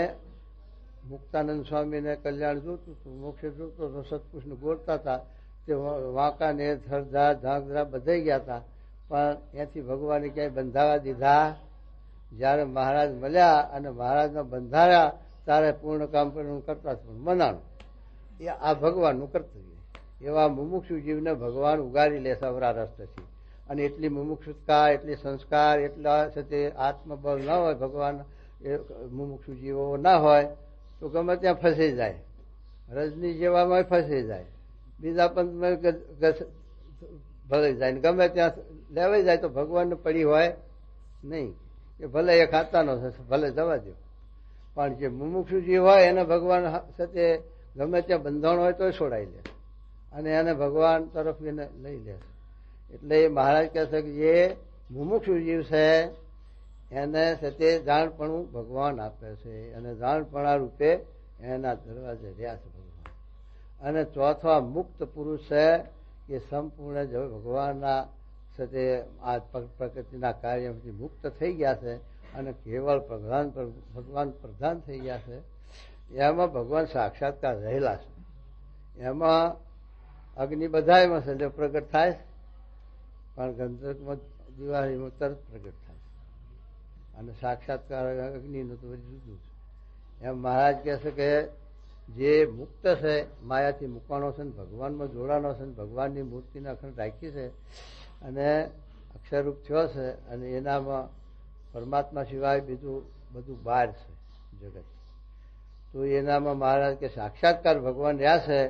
મુક્તાનંદ સ્વામીને કલ્યાણ જોતું હતું, મોક્ષ જોતો હતો, સત્પુરુષને ગોળતા હતા, તે વાંકાને થરધા ઝાંગધરા બધાઈ ગયા હતા, પણ એથી ભગવાને ક્યાંય બંધાવા દીધા. જયારે મહારાજ મળ્યા અને મહારાજના બંધાર્યા ત્યારે પૂર્ણ કામ કરતા મનાણું. એ આ ભગવાનનું કર્તવ્ય. એવા મુમુક્ષુ જીવને ભગવાન ઉગારી લે સવરા રસ્તથી. અને એટલી મુમુક્ષુતા, એટલી સંસ્કાર, એટલા છે તે આત્મબળ ના હોય, ભગવાન એ મુમુક્ષુ જીવો ના હોય તો ગમે ત્યાં ફસાઈ જાય, રજની જેવામાં ફસાઈ જાય, બીજા પંથમાં ભરાઈ જાય, ગમે ત્યાં લેવાઈ જાય તો ભગવાનને પડી હોય નહીં કે ભલે એ ખાતાનો થશે, ભલે જવા દો. પણ જે મુમુક્ષુ જીવ હોય એને ભગવાન સાથે ગમે ત્યાં બંધાણ હોય તો છોડાઈ લે અને એને ભગવાન તરફ એને લઈ લે. એટલે એ મહારાજ કહે છે કે એ મુમુક્ષુ જીવ છે એને તે જાણપણું ભગવાન આપે છે અને જાણપણા રૂપે એના દરવાજે રહ્યા છે ભગવાન. અને ચોથા મુક્ત પુરુષ છે કે સંપૂર્ણ ભગવાનના સાથે આ પ્રકૃતિના કાર્યમાંથી મુક્ત થઈ ગયા છે અને કેવળ ભગવાન પ્રધાન થઈ ગયા છે. એમાં ભગવાન સાક્ષાત્કાર રહેલા છે. એમાં અગ્નિ બધામાં છે પ્રગટ થાય, પણ ગંધર્વમાં દિવાળીમાં તરત પ્રગટ થાય અને સાક્ષાત્કાર અગ્નિનું તો જુદું છે. એમ મહારાજ કહે છે કે જે મુક્ત છે, માયાથી મૂકવાનો છે, ભગવાનમાં જોડાનો છે, ભગવાનની મૂર્તિને અખંડ રાખી છે અને અક્ષરરૂપ થયો છે અને એનામાં પરમાત્મા સિવાય બીજું બધું બહાર છે જગત. તો એનામાં મહારાજ કે સાક્ષાત્કાર ભગવાન રહ્યા છે.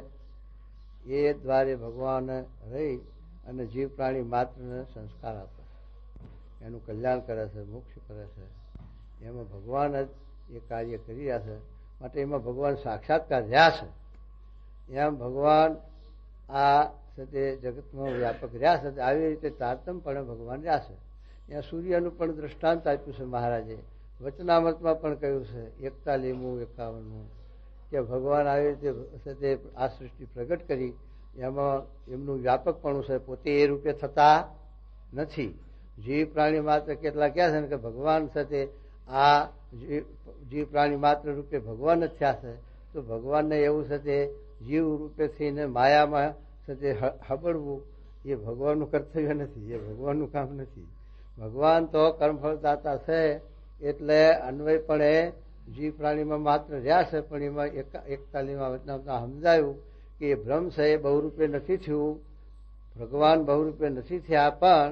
એ દ્વારે ભગવાન રહી અને જીવ પ્રાણી માત્રને સંસ્કાર આપે છે, એનું કલ્યાણ કરે છે, મોક્ષ કરે છે. એમાં ભગવાન જ એ કાર્ય કરી રહ્યા છે. માટે એમાં ભગવાન સાક્ષાત્કાર રહ્યા છે. એમ ભગવાન આ સાથે જગતમાં વ્યાપક રહ્યા છે. આવી રીતે તારતમ્યપણે ભગવાન રહ્યા છે. ત્યાં સૂર્યનું પણ દ્રષ્ટાંત આપ્યું છે મહારાજે. વચનામૃતમાં પણ કહ્યું છે 41મું 51મું કે ભગવાન આવી રીતે તે આ સૃષ્ટિ પ્રગટ કરી. એમાં એમનું વ્યાપકપણું છે, પોતે એ રૂપે થતા નથી. જીવ પ્રાણી માત્ર કેટલા કહે છે ને કે ભગવાન સાથે આ જીવ પ્રાણી માત્ર રૂપે ભગવાન જ થયા છે. તો ભગવાનને એવું છે તે જીવ રૂપે થઈને માયામાં સાથે હબળવું એ ભગવાનનું કર્તવ્ય નથી, એ ભગવાનનું કામ નથી. ભગવાન તો કર્મફળદાતા છે એટલે અન્વયપણે જીવ પ્રાણીમાં માત્ર રહ્યા છે. પણ એમાં 41માં વચનામૃતમાં સમજાયું કે એ ભ્રમ છે, એ બહુરૂપે નથી થયું, ભગવાન બહુરૂપે નથી થયા. પણ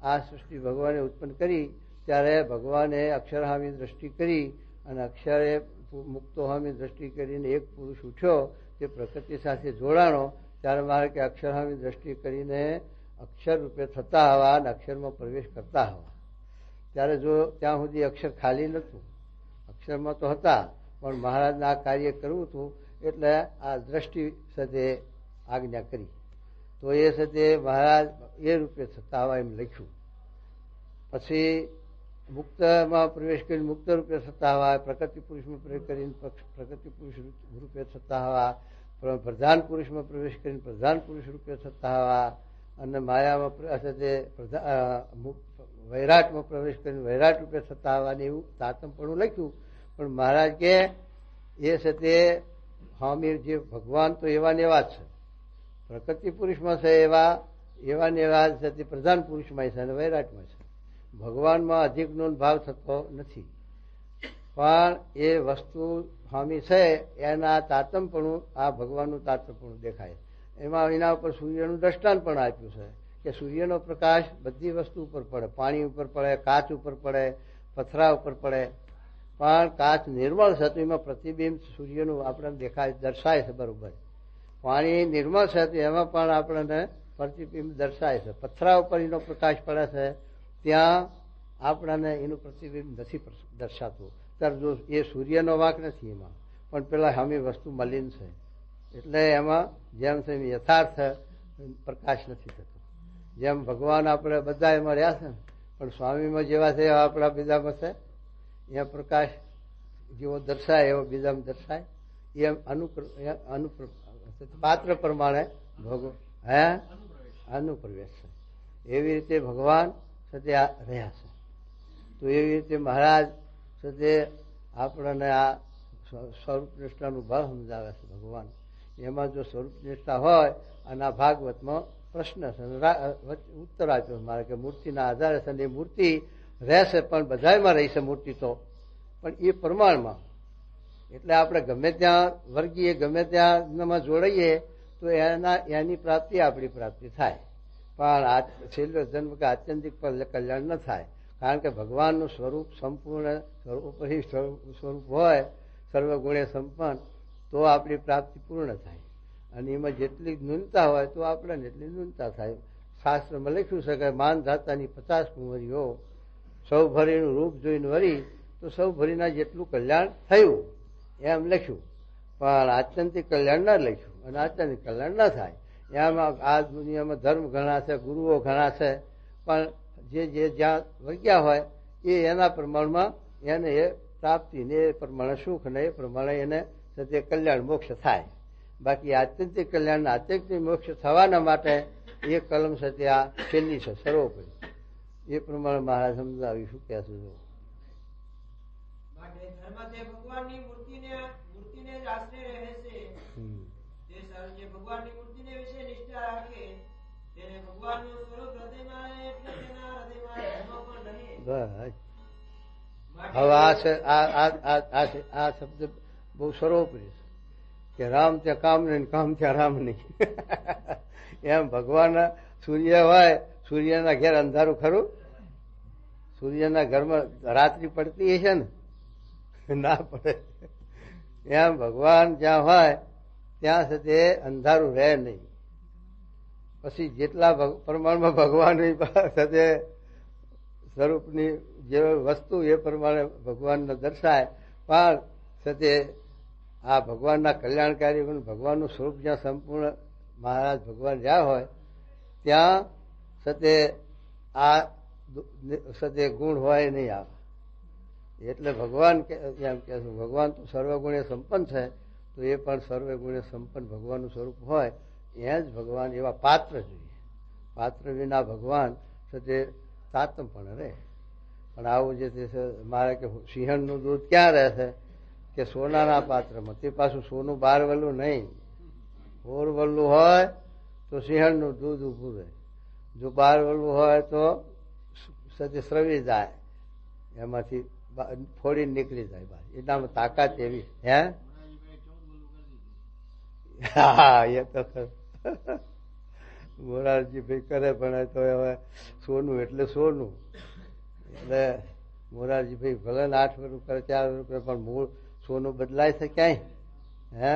આ સૃષ્ટિ ભગવાને ઉત્પન્ન કરી ત્યારે ભગવાને અક્ષરહામી દ્રષ્ટિ કરી અને અક્ષરે મુક્તોહામી દ્રષ્ટિ કરીને એક પુરુષ ઉઠ્યો તે પ્રકૃતિ સાથે જોડાણો, ત્યારે મારે કે અક્ષરહામી દ્રષ્ટિ કરીને અક્ષર રૂપે થતા હવા અને અક્ષરમાં પ્રવેશ કરતા હવા. ત્યારે જો ત્યાં સુધી અક્ષર ખાલી નહોતું, અક્ષરમાં તો હતા, પણ મહારાજને આ કાર્ય કરવું હતું એટલે આ દ્રષ્ટિ સાથે આજ્ઞા કરી. તો એ સાથે મહારાજ એ રૂપે થતા હવા એમ લખ્યું. પછી મુક્તમાં પ્રવેશ કરીને મુક્ત રૂપે થતા હવા, પ્રકૃતિ પુરુષમાં પ્રવેશ કરીને પ્રકૃતિ પુરુષ રૂપે થતા હવા, પ્રધાન પુરુષમાં પ્રવેશ કરીને પ્રધાન પુરુષ રૂપે થતા હવા, અને માયામાં સાથે વૈરાટમાં પ્રવેશ કરીને વૈરાટ રૂપે થતા હવાની એવું તાતમપણું લખ્યું. પણ મહારાજ કે એ સાથે હામી જે ભગવાન તો એવા ને એવા જ છે, પ્રકૃતિ પુરુષમાં છે એવા ને એવા સાથે પ્રધાન પુરુષમાં છે અને વૈરાટમાં છે. ભગવાનમાં અધિકનો ભાવ થતો નથી, પણ એ વસ્તુ હામી છે એના તાતમપણું આ ભગવાનનું તાતમપણું દેખાય. એમાં એના ઉપર સૂર્યનું દ્રષ્ટાંત પણ આપ્યું છે કે સૂર્યનો પ્રકાશ બધી વસ્તુ ઉપર પડે, પાણી ઉપર પડે, કાચ ઉપર પડે, પથરા ઉપર પડે, પણ કાચ નિર્મળ છે તો એમાં પ્રતિબિંબ સૂર્યનું આપણને દેખાય દર્શાય છે બરોબર. પાણી નિર્મળ છે તો એમાં પણ આપણને પ્રતિબિંબ દર્શાય છે. પથરા ઉપર એનો પ્રકાશ પડે છે ત્યાં આપણને એનું પ્રતિબિંબ નથી દર્શાતું. ત્યારે જો એ સૂર્યનો વાંક નથી એમાં, પણ પેલા હામી વસ્તુ મલિન છે એટલે એમાં જેમ છે યથાર્થ પ્રકાશ નથી થતો. જેમ ભગવાન આપણે બધા એમાં રહ્યા છે ને, પણ સ્વામીમાં જેવા છે એવા આપણા બીજામાં છે, એમ પ્રકાશ જેવો દર્શાય એવો બીજામાં દર્શાય. એમ પાત્ર પ્રમાણે અનુપ્રવેશ છે. એવી રીતે ભગવાન સદે રહ્યા છે. તો એવી રીતે મહારાજ સદે આપણને આ સ્વરૂપ નિષ્ઠાનું ભાવ સમજાવે છે ભગવાન. એમાં જો સ્વરૂપ નિષ્ઠા હોય અને આ ભાગવતમાં પ્રશ્ન છે, ઉત્તર આપ્યો મારે કે મૂર્તિના આધારે છે. એ મૂર્તિ રહેશે પણ બધામાં રહી છે મૂર્તિ તો, પણ એ પ્રમાણમાં. એટલે આપણે ગમે ત્યાં વર્ગીએ, ગમે ત્યાંમાં જોડાઈએ તો એની પ્રાપ્તિ આપણી પ્રાપ્તિ થાય, પણ આ છેલ્લો જન્મ કે આત્યંતિક કલ્યાણ ન થાય. કારણ કે ભગવાનનું સ્વરૂપ સંપૂર્ણ સ્વરૂપ હોય, સર્વગુણે સંપન્ન, તો આપણી પ્રાપ્તિ પૂર્ણ થાય. અને એમાં જેટલી ન્યૂનતા હોય તો આપણને એટલી ન્યૂનતા થાય. શાસ્ત્રમાં લખ્યું છે કે માન ધાતાની 50 કુંવરીઓ, સૌ ભરીનું રૂપ જોઈને વરી, તો સૌ ભરીના જેટલું કલ્યાણ થયું એમ લખ્યું, પણ આત્યંતિક કલ્યાણ ના લખ્યું. અને આત્યંતિક કલ્યાણ ના થાય એમાં આ દુનિયામાં ધર્મ ઘણા છે, ગુરુઓ ઘણા છે, પણ જે જ્યાં વગ્યા હોય એ એના પ્રમાણમાં એને એ પ્રાપ્તિ ને એ પ્રમાણે સુખ ને એ પ્રમાણે એને સત્ય કલ્યાણ મોક્ષ થાય. બાકી આત્યંતિક કલ્યાણ આત્યંતિક મોક્ષ થવાના માટે એ કલમ સત્ય આ છેલ્લી છે સર્વોપરી. એ પ્રમાણે મહારાજ સમજાવી શું કહે છે. ભગવાનની મૂર્તિને જ આશ્રય રહે છે. જે ભગવાનની મૂર્તિને વિશે નિષ્ઠા રાખે તેને ભગવાનનું સ્વરૂપ હૃદયમાં રહે, એટલે તેના હૃદયમાં ધર્મ પણ રહે. હવે આ શબ્દ બહુ સર્વોપરી છે કે રામ ત્યાં કામ નહીં, કામ ત્યાં રામ નહીં. એમ ભગવાન સૂર્ય હોય, સૂર્યના ઘેર અંધારું ખરું? સૂર્યના ઘરમાં રાત્રિ પડતી હશે ને? ના પડે. એમ ભગવાન જ્યાં હોય ત્યાં સાથે અંધારું રહે નહીં. પછી જેટલા પ્રમાણમાં ભગવાન સાથે સ્વરૂપની જે વસ્તુ એ પ્રમાણે ભગવાનને દર્શાય, પણ સાથે આ ભગવાનના કલ્યાણકારી ભગવાનનું સ્વરૂપ જ્યાં સંપૂર્ણ મહારાજ ભગવાન જ્યાં હોય ત્યાં સાથે આ સાથે ગુણ હોય નહીં આવે. એટલે ભગવાન એમ કે ભગવાન તો સર્વગુણે સંપન્ન છે, તો એ પણ સર્વગુણે સંપન્ન ભગવાનનું સ્વરૂપ હોય એ જ ભગવાન એવા પાત્ર જોઈએ. પાત્ર વિના ભગવાન સાથે તાતમ પણ રહે. પણ આવું જે મારે કે સિંહણનું દૂધ ક્યાં રહે છે કે સોનાના પાત્રમાં, તે પાછું સોનું બાર વલ્લું નહીં, ઓર વલ્લું હોય તો સિંહણનું દૂધ ઊભું રહે. જો બાર વલ્લું હોય તો સતે સ્રવી જાય, એમાંથી ફોડી નીકળી જાય બહાર. એટલામાં તાકાત એવી. હા એ તો મોરારજી ભાઈ કરે, પણ તો હવે સોનું એટલે સોનું. એટલે મોરારજીભાઈ ભલે 8 વર્ષ કરે 4 વર્ષ કરે, પણ મૂળ સોનું બદલાય છે ક્યાંય? હે?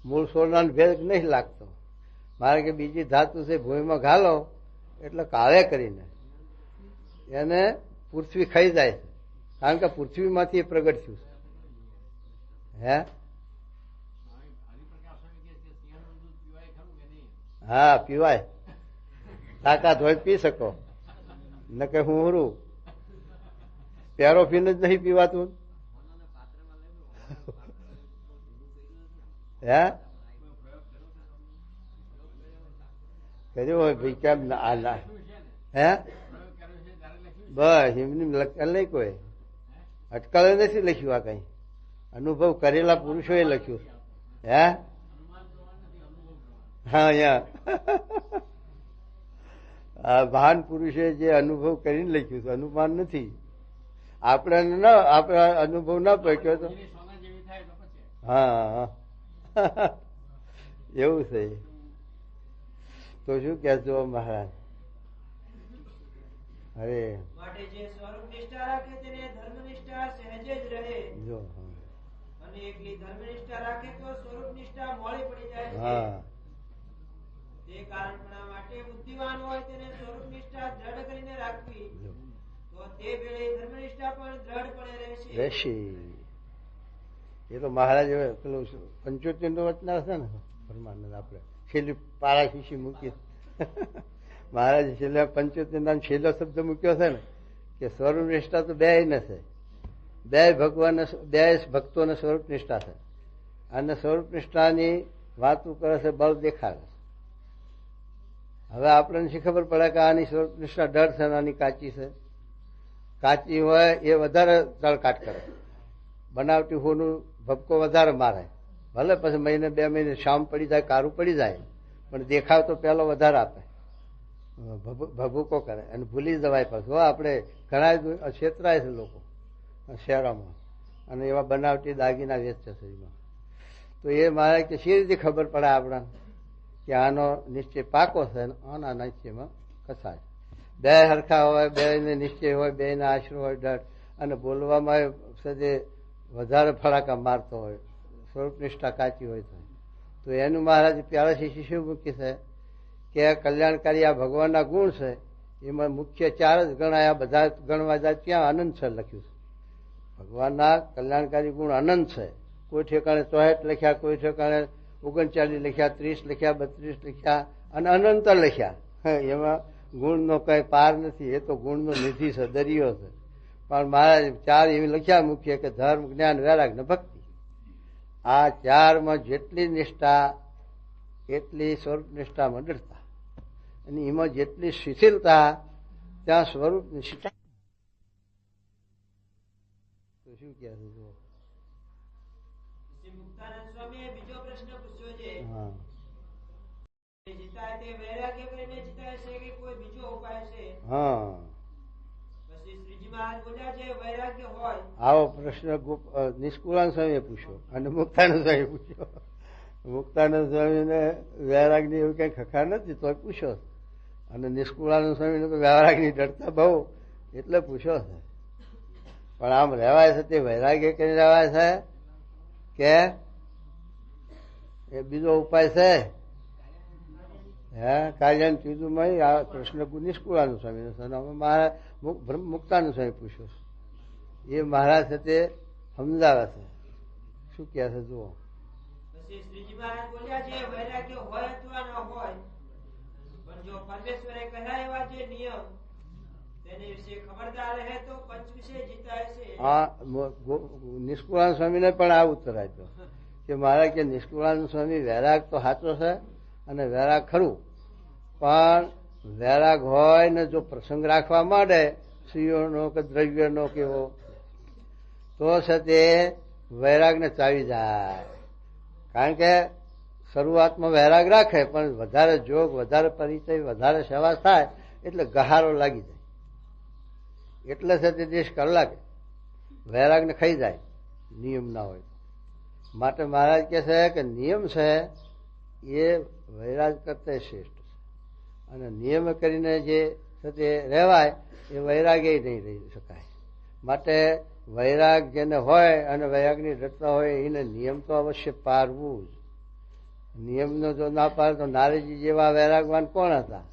મૂળ સોનાનો ભેદ નહીં લાગતો. મારે કે બીજી ધાતુ છે ભૂમિમાં ઘાલો એટલે કાળે કરીને એને પૃથ્વી ખાઈ જાય છે, કારણ કે પૃથ્વીમાંથી એ પ્રગટ થયું છે. હે? હા, પીવાય. તાકાત હોય પી શકો, ન કે હું હરું પેરોફીન જ નહીં પીવાતું. હે? કર્યું હોય ભાઈ, કેમ ના? હે? બસ એમની લખેલ નહીં, કોઈ અટકાળે નથી લખ્યું. આ કઈ અનુભવ કરેલા પુરુષોએ લખ્યું. હે? હા, અહીંયા મહાન પુરુષે જે અનુભવ કરીને લખ્યું છે, અનુમાન નથી. આપણે અનુભવ ના પડ્યો તો હા એવું છે. તો શું કહેશો મહારાજ? અરે માટે જે સ્વરૂપ નિષ્ઠા રાખે તેને ધર્મ નિષ્ઠા સહેજે જ રહે, જો અને એકલી ધર્મ નિષ્ઠા રાખે તો સ્વરૂપ નિષ્ઠા મોડી પડી જાય છે. હા, તે કારણપણા માટે બુદ્ધિવાન હોય તેને સ્વરૂપ નિષ્ઠા દ્રઢ કરીને રાખવી, તો તે વેળે ધર્મ નિષ્ઠા પણ દ્રઢપણે રહેશે. એ તો મહારાજ પેલું 75 નું વચના છે ને પરમાનંદ, આપણે છેલ્લી પારા શીશી મૂકી મહારાજ છેલ્લે 75 નામ છેલ્લો શબ્દ મૂક્યો છે ને કે સ્વરૂપ નિષ્ઠા તો બે નથી, બે ભગવાન બે ભક્તોને સ્વરૂપ નિષ્ઠા છે. અને સ્વરૂપ નિષ્ઠાની વાતો કરે છે, બળ દેખાડે છે. હવે આપણને શી ખબર પડે કે આની સ્વરૂપ નિષ્ઠા ડર છે, આની કાચી છે. કાચી હોય એ વધારે તળકાટ કરે, બનાવટી હોનું ભપકો વધારે મારે, ભલે પછી મહિને 2 મહિને શામ પડી જાય, કારું પડી જાય, પણ દેખાવ તો પેલો વધારે આપે, ભભૂકો કરે અને ભૂલી જવાય. પછી આપણે ઘણા છેતરાય છે લોકો શહેરોમાં, અને એવા બનાવટી દાગીના વેચે છે એમાં. તો એ મારે કે સી રીતે ખબર પડે આપણા કે આનો નિશ્ચય પાકો છે, આના નિશ્ચયમાં કસાય. બે હરખા હોય, બે ને નિશ્ચય હોય, બે ના આશરો હોય, ડર, અને બોલવામાં સજે વધારે ફડાકા મારતો હોય, સ્વરૂપ નિષ્ઠા કાચી હોય તો એનું મહારાજ પ્યારા શિષ્ય શું મૂકી છે કે કલ્યાણકારી આ ભગવાનના ગુણ છે, એમાં મુખ્ય 4 જ ગણાયા. બધા ગણવા જાય ત્યાં અનંત છે લખ્યું છે. ભગવાનના કલ્યાણકારી ગુણ અનંત છે. કોઈ ઠેકાણે 64 લખ્યા, કોઈ ઠેકાણે 39 લખ્યા, 30 લખ્યા, 32 લખ્યા, અને અનંત લખ્યા. એમાં ગુણનો કઈ પાર નથી. એ તો ગુણનો નિધિ છે, દરિયો છે. પણ મહારાજ 4 એવી લખ્યા મુખ્ય કે ધર્મ, જ્ઞાન, વૈરાગ ને ભક્તિ. આ 4માં જેટલી નિષ્ઠા એટલી સ્વરૂપ નિષ્ઠામાં દૃઢતા, અને એમાં જેટલી શિથિલતા ત્યાં સ્વરૂપ નિષ્ઠા. તો શું કહે છે જુઓ? મુક્તાનંદ સ્વામીએ બીજો પ્રશ્ન પૂછ્યો છે, હા, જીતાય તે વૈરાગ્ય કરીને જીતાય છે કે કોઈ બીજો ઉપાય છે? હા, પછી શ્રીજી મહારાજ બોલ્યા છે વૈરાગ્ય હોય. આવો પ્રશ્ન નિષ્કુળાનંદ સ્વામીએ પૂછ્યો અને મુક્તાનંદ સ્વામી પૂછ્યો. મુક્તાનંદ સ્વામીને વૈરાગની એવું કઈ ખખા નથી તો પૂછ્યો, અને નિષ્કુળાનંદ સ્વામીને તો વૈરાગની ડરતા બહુ એટલે પૂછ્યો છે. પણ આમ રહેવાય છે તે વૈરાગ્ય કરી રહેવાય છે કે એ બીજો ઉપાય છે? હે, કાર્યાન કીધું માં આ પ્રશ્ન નિષ્કુળાનંદ સ્વામી મહારાજ મુક્તાનંદ સ્વામી પૂછ્યો. એ મહારાજ છે તે સમજાવે છે. શું કહે છે જુઓ? પછી શ્રીજી મહારાજ બોલ્યા છે વૈરાગ્ય હોય અથવા ન હોય, પણ જો પરમેશ્વરે કહ્યા એવા જે નિયમ તેની વિશે ખબરદાર રહે તો પંચ વિશે જીતાય છે. હા, નિષ્કુળાનંદ સ્વામીને પણ આ ઉત્તર આપ્યો કે મારા કે નિષ્કુળાનંદ સ્વામી વૈરાગ તો સાચો છે અને વૈરાગ ખરું, પણ વૈરાગ હોય ને જો પ્રસંગ રાખવા માંડે સ્ત્રીઓનો કે દ્રવ્યનો કેવો, તો છે તે વૈરાગને ચાવી જાય. કારણ કે શરૂઆતમાં વૈરાગ રાખે, પણ વધારે જોગ, વધારે પરિચય, વધારે સેવા થાય એટલે ગહારો લાગી જાય. એટલે છે તે દેશ કલાકે વૈરાગને ખાઈ જાય, નિયમ ના હોય. માટે મહારાજ કહે છે કે નિયમ છે એ વૈરાગ કરતા શ્રેષ્ઠ છે, અને નિયમ કરીને જે તે રહેવાય એ વૈરાગ્ય નહીં રહી શકાય. માટે વૈરાગ જેને હોય અને વૈરાગની રચના હોય એને નિયમ તો અવશ્ય પાળવું જ. નિયમનો જો ના પાડે તો નારદજી જેવા વૈરાગવાન કોણ હતા?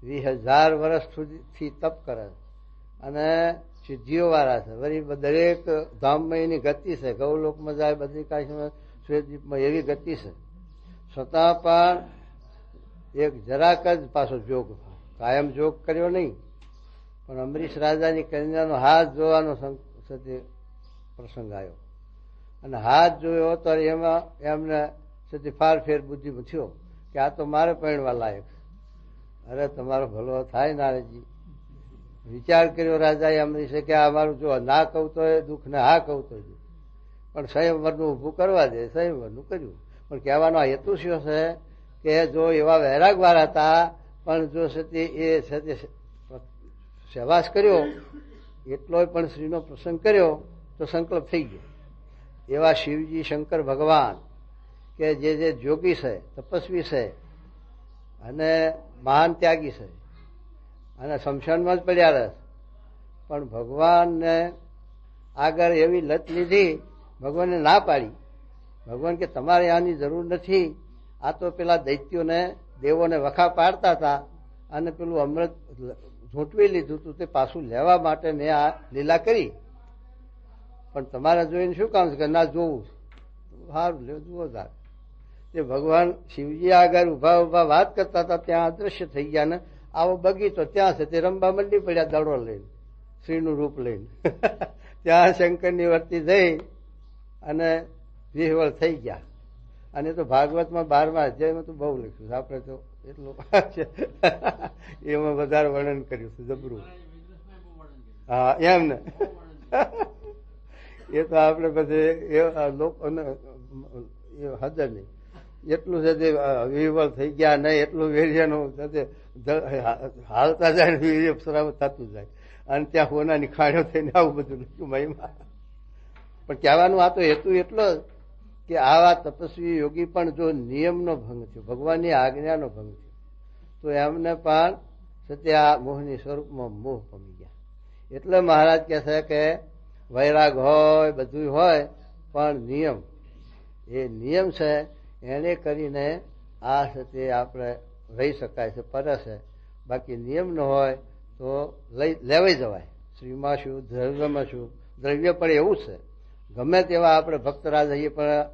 20,000 વર્ષ સુધીથી તપ કરે અને સિદ્ધિઓ વાળા છે. વળી દરેક ધામમાં એની ગતિ છે. ગૌલોકમાં જાય, બધી કાશીમાં, શ્વેતદ્વીપમાં એવી ગતિ છે. છતાં પણ એક જરાક જ પાછો જોગ, કાયમ જોગ કર્યો નહીં, પણ અમરીશ રાજાની કન્યાનો હાથ જોવાનો પ્રસંગ આવ્યો અને હાથ જોયો તો એમાં એમને ફાર ફેર બુદ્ધિ થયો કે આ તો મારે પરણવા લાયક. અરે તમારો ભલો થાય નારદજી. વિચાર કર્યો રાજાએ અમરીશે કે આ મારું જો ના કહું તો એ દુઃખ ને હા કહું તો પણ સંયમવરનું ઊભું કરવા દે. સંયમવરનું કર્યું. પણ કહેવાનો હેતુ શું છે કે જો એવા વૈરાગ વાળા હતા પણ જો સતી એ સતી સહવાસ કર્યો એટલો પણ શ્રીનો પ્રસંગ કર્યો તો સંકલ્પ થઈ ગયો. એવા શિવજી શંકર ભગવાન કે જે જોગી છે, તપસ્વી છે અને મહાન ત્યાગી છે અને શમશાનમાં જ પડ્યા રહે, પણ ભગવાનને આગળ એવી લત લીધી, ભગવાનને ના પાડી. ભગવાન કે તમારે આની જરૂર નથી, આ તો પેલા દૈત્યોને દેવોને વખા પાડતા હતા અને પેલું અમૃત ઝૂંટવી લીધું હતું, તે પાછું લેવા માટે મેં આ લીલા કરી. પણ તમારે જોઈને શું કામ છે કે ના જોવું? સારું લે, જુઓ તાર. તે ભગવાન શિવજી આગળ ઉભા ઉભા વાત કરતા હતા, ત્યાં અદ્રશ્ય થઈ ગયા ને આવો બગીચો ત્યાં છે તે રંબા મંડી પડ્યા દડો લઈને, શ્રીનું રૂપ લઈને. ત્યાં શંકરની વર્તી થઈ અને વિહવળ થઈ ગયા. અને તો ભાગવતમાં 12મા અધ્યાયમાં તો બહુ લખ્યું છે, આપણે તો એટલું એમાં વધારે વર્ણન કર્યું છે જબરું. હા એમ ને એ તો આપણે બધે લોકોને હદ નહીં. એટલું છે તે વિહવળ થઈ ગયા ને એટલું વીર્યનું હાલતા જાય વીર્ય સરાવ થતું જાય અને ત્યાં હોનાની ખાણો થઈને આવું બધું લખ્યું મહિમા. પણ કહેવાનું આ તો હેતુ એટલો કે આવા તપસ્વી યોગી પણ જો નિયમનો ભંગ થયો, ભગવાનની આજ્ઞાનો ભંગ થયો, તો એમને પણ સત્ય આ મોહની સ્વરૂપમાં મોહ પમી ગયા. એટલે મહારાજ કહે છે કે વૈરાગ હોય બધું હોય પણ નિયમ, એ નિયમ છે એને કરીને આ સત્ય આપણે રહી શકાય છે, પર છે. બાકી નિયમ ન હોય તો લેવાઈ જવાય. શ્રીમાં શું, દ્રવ્યમાં શું. દ્રવ્ય પણ એવું છે, ગમે તેવા આપણે ભક્તરાજ રહીએ પણ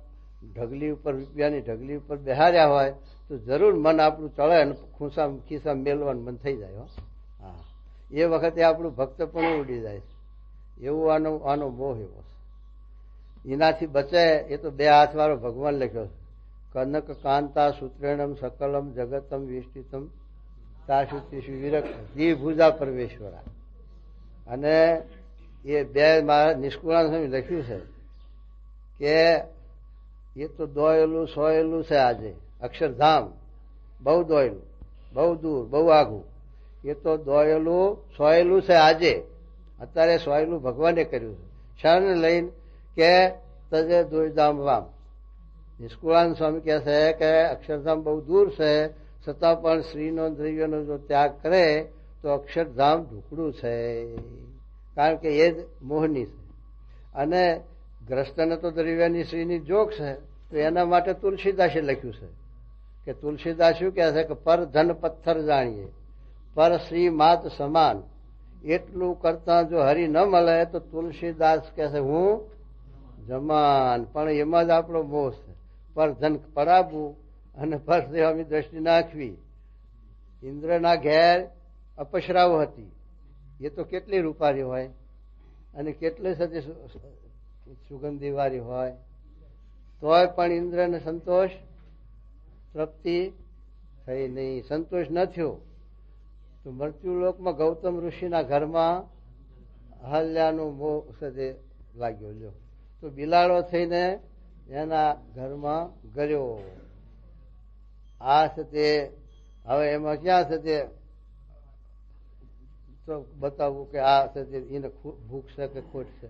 ઢગલી ઉપર, રૂપિયાની ઢગલી ઉપર બેહાર્યા હોય તો જરૂર મન આપણું ચડે અને ખિસ્સા મેલવાનું મન થઈ જાય. હા, એ વખતે આપણું ભક્ત પણ ઉડી જાય છે. એવું આનો મોહ એવો છે. એનાથી બચે એ તો 2 હાથ વાળો ભગવાન લખ્યો છે. કનક કાંતા સૂત્રેણમ સકલમ જગતમ વિષ્ટિતમ તાશુતિષુ વિરક્ત દ્વિભુજા પરમેશ્વરા. અને એ 2 મારા નિષ્કુળાન સ્વામી લખ્યું છે કે એ તો દોયેલું સોયેલું છે. આજે અક્ષરધામ બહુ દોયેલું, બહુ દૂર, બહુ આઘું. એ તો દોયેલું સોયેલું છે આજે. અત્યારે સોયેલું ભગવાને કર્યું છે. શાને લઈને કે તજે દોયધામ વામ. નિષ્કુળાન સ્વામી કહે છે કે અક્ષરધામ બહુ દૂર છે, છતાં પણ શ્રીનો દ્રવ્યનો જો ત્યાગ કરે તો અક્ષરધામ ઢુકડું છે, કારણ કે એ જ મોહની છે. અને ગ્રસ્તને તો દ્રવ્યની શ્રીની જોગ છે, તો એના માટે તુલસીદાસે લખ્યું છે કે તુલસીદાસ શું કહે છે કે પર ધન પથ્થર જાણીએ, પર શ્રી માત સમાન. એટલું કરતા જો હરી ન મળે તો તુલસીદાસ કહે છે હું જમાન. પણ એમાં જ આપણો મોહ છે. પર ધન પડાવવું અને પર સેવાની દ્રષ્ટિ નાખવી. ઇન્દ્રના ઘેર અપસરાઓ હતી, એ તો કેટલી રૂપારી હોય અને કેટલી સતી સુગંધી વાળી હોય, તોય પણ ઇન્દ્રને સંતોષ તૃપ્તિ થઈ નહીં, સંતોષ ન થયો. તો મૃત્યુલોકમાં ગૌતમ ઋષિના ઘરમાં અહલ્યાનું મોહ સદે લાગ્યો. લ્યો તો બિલાડો થઈને એના ઘરમાં ગયો. આ છે હવે એમાં ક્યાં છે તે બતાવવું કે આ છે એને ભૂખ છે કે ખોટ છે,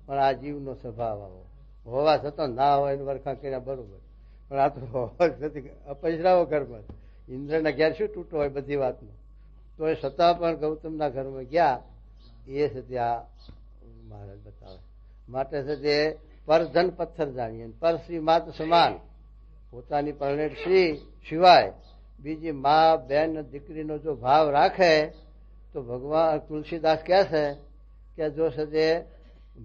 પણ આ જીવનો સ્વભાવ આવો હોવા છતાં ના હોય એને વરખા કર્યા બરોબર. પણ આ તો અપસરાઓ ઘરમાં. ઇન્દ્રના ઘેર શું તૂટો હોય બધી વાતનો, તો એ છતાં પણ ગૌતમના ઘરમાં ગયા. એ છે ત્યાં મહારાજ બતાવે માટે છે તે પરધન પથ્થર જાણીએ, પર શ્રી માત સમાન. પોતાની પરણેટ શ્રી સિવાય બીજી મા બેન દીકરીનો જો ભાવ રાખે તો ભગવાન તુલસીદાસ કહે છે કે જો છે તે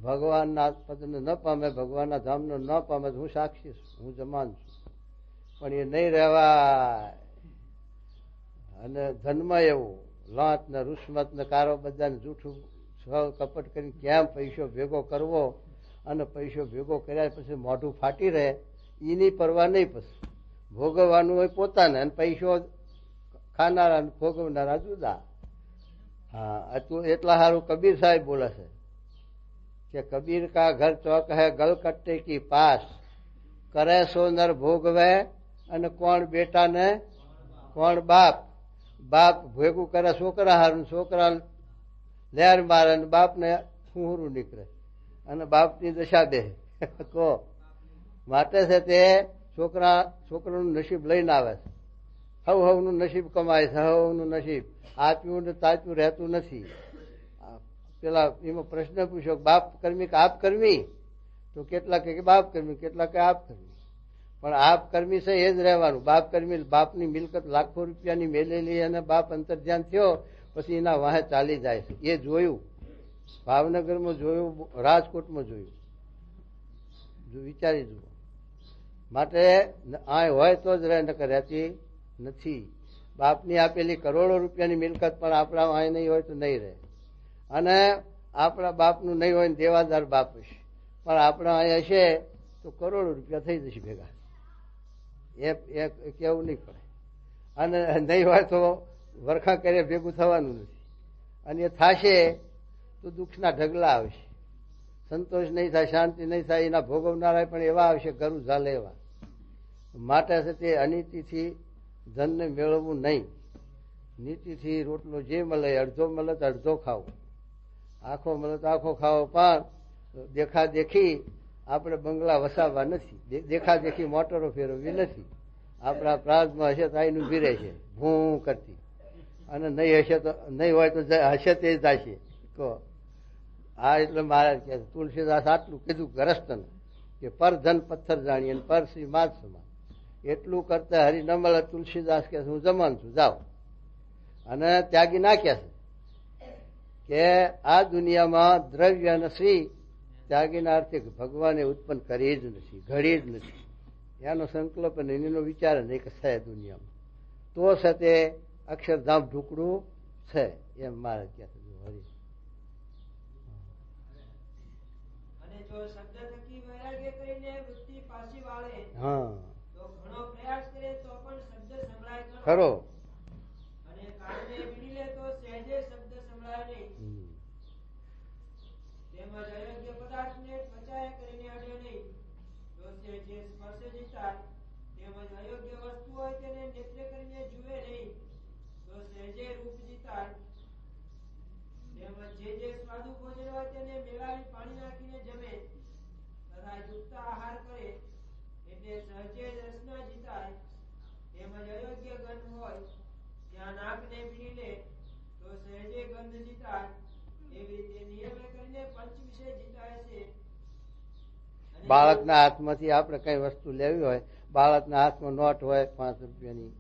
ભગવાનના પદને ન પામે, ભગવાનના ધામનો ન પામે તો હું સાક્ષી છું, હું જમાન છું. પણ એ નહીં રહેવાય. અને જન્મ એવું લાંત ને રૂસ્મત ને કારો બધાને જૂઠું કપટ કરીને કેમ પૈસો ભેગો કરવો, અને પૈસો ભેગો કર્યા પછી મોઢું ફાટી રહે એની પરવા નહીં. પછી ભોગવવાનું હોય પોતાને, અને પૈસો ખાનારા ભોગવનારા જુદા. હા, એટલા સારું કબીર સાહેબ બોલે છે કે કબીર કા ઘર ચોક હૈ ગલકટ્ટે કી પાસ, કરે સો નર ભોગવે અને કોણ બેટા ને કોણ બાપ. બાપ ભેગું કરે છોકરા હારું, છોકરા લહેર મારે અને બાપ ને ફૂહરું નીકળે અને બાપની દશા દે કહો. માટે છે તે છોકરાનું નસીબ લઈને આવે છે. હવનું નસીબ કમાય છે, હવનું નસીબ આપ્યું ને તાપ્યું રહેતું નથી. પેલા એમાં પ્રશ્ન પૂછ્યો બાપ કર્મી કે આપ કર્મી, તો કેટલા કે બાપ કર્મી, કેટલા કે આપ કર્મી. પણ આપ કર્મી છે એ જ રહેવાનું. બાપ કર્મી બાપની મિલકત લાખો રૂપિયાની મેલેલી અને બાપ અંતર્ધ્યાન થયો પછી એના વાહે ચાલી જાય છે. એ જોયું, ભાવનગરમાં જોયું, રાજકોટમાં જોયું, વિચારી જુઓ. માટે આ હોય તો જ રહે, નકર રહેતી નથી. બાપની આપેલી કરોડો રૂપિયાની મિલકત પણ આપણા અહીં નહીં હોય તો નહીં રહે. અને આપણા બાપનું નહીં હોય ને દેવાદાર બાપ હશે, પણ આપણા અહીં હશે તો કરોડો રૂપિયા થઈ જશે ભેગા. એ કેવું નહીં પડે. અને નહીં હોય તો વરખા કરીએ ભેગું થવાનું નથી. અને એ થશે તો દુઃખના ઢગલા આવશે, સંતોષ નહીં થાય, શાંતિ નહીં થાય. એના ભોગવનારા પણ એવા આવશે ગરુ ઝાલે એવા. માટે છે તે અનીતિથી ધનને મેળવવું નહીં. નીતિથી રોટલો જે મળે, અડધો મળે તો અડધો ખાવો, આખો મળે તો આખો ખાવો. પણ દેખા દેખી આપણે બંગલા વસાવવા નથી, દેખા દેખી મોટરો ફેરવવી નથી. આપણા પ્રાર્થમાં હશે તો આઈનું ભીરે છે ભૂ કરતી, અને નહીં હશે તો નહીં હોય તો હશે તે જશે કહો. આ એટલે મહારાજ કહે છે તુલસીદાસ આટલું કીધું ગ્રસ્તને કે પર ધન પથ્થર જાણીએ અને પર શ્રી માત સમાન. એટલું કરતા હરી ન મળે. તુલસીદાસ કહે હું જમાન છું, જાઓ. અને ત્યાગી ના કહે છે કે આ દુનિયામાં દ્રવ્ય અને શ્રી ત્યાગીના અર્થે ભગવાને ઉત્પન્ન કરી જ નથી, ઘડી જ નથી. એનો સંકલ્પ અને એનો વિચાર નહીં કે છે દુનિયામાં તો છે તે અક્ષરધામ ઢુકડું છે એમ મારે કહે છે. હરી અને જો શબ્દ થકી વૈરાગ્ય કરીને વૃત્તિ પાછી વાળે હા તો ઘણો પ્રયાસ કરે તો પણ શબ્દ સંભળાય ખરો. અને કાનને વીણી લે તો સહેજે શબ્દ સંભળાય નહીં. તેમજ અયોગ્ય પદાર્થને પચાય કરીને અડે નહીં તો સહેજે સ્પર્શ જીતાય. તેમજ અયોગ્ય વસ્તુ હોય તેને નેત્ર કરીને જુએ નહીં તો સહેજે રૂપ જીતાય. તેમજ જે સ્વાદુ ભોજન હોય તેને મેળાવી પાણી નાખીને જમે તથા યુક્ત આહાર કરે એટલે સહજે રસના જીતાય. તેમજ અયોગ્ય ગંધ હોય ત્યાં નાકને વીણી લે તો સહેજે ગંધ જીતાય. એવી રીતે નિયમે કરીને પંચ વિષય જીતાય છે. બાળકના હાથમાંથી આપણે કઈ વસ્તુ લેવી હોય, બાળકના હાથમાં નોટ હોય 5 રૂપિયાની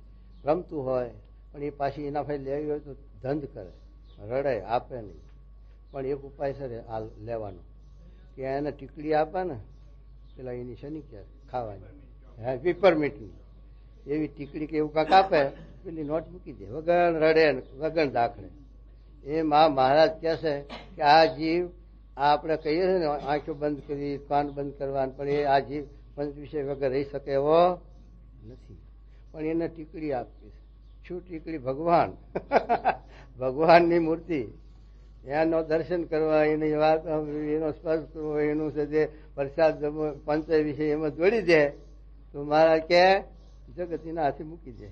રમતું હોય, પણ એ પાછી એના ભાઈ લેવી હોય તો ધંધ કરે, રડે, આપે નહીં. પણ એક ઉપાય છે આ લેવાનો કે એને ટીકડી આપે ને પેલા એની શની કે ખાવાની, હા પીપરમીન્ટની એવી ટીકડી કે એવું કાંક આપે, પેલી નોટ મૂકી દે, વગણ રડે વગણ દાખલે. એમ આ મહારાજ કહે છે કે આ જીવ આ આપણે કહીએ છીએ ને આંખો બંધ કરી, કાન બંધ કરવા, પણ એ આ જીવ પંચ વિષય વગર રહી શકે એવો નથી. પણ એને ટીકડી આપી છે. શું ટીકડી? ભગવાન ભગવાનની મૂર્તિ, એનો દર્શન કરવા, એની વાત એનો સ્પર્શ કરવો, એનું છે જે પ્રસાદ પંચ વિષય એમાં જોડી દે તો મહારાજ કે જગત એના હાથે મૂકી દે,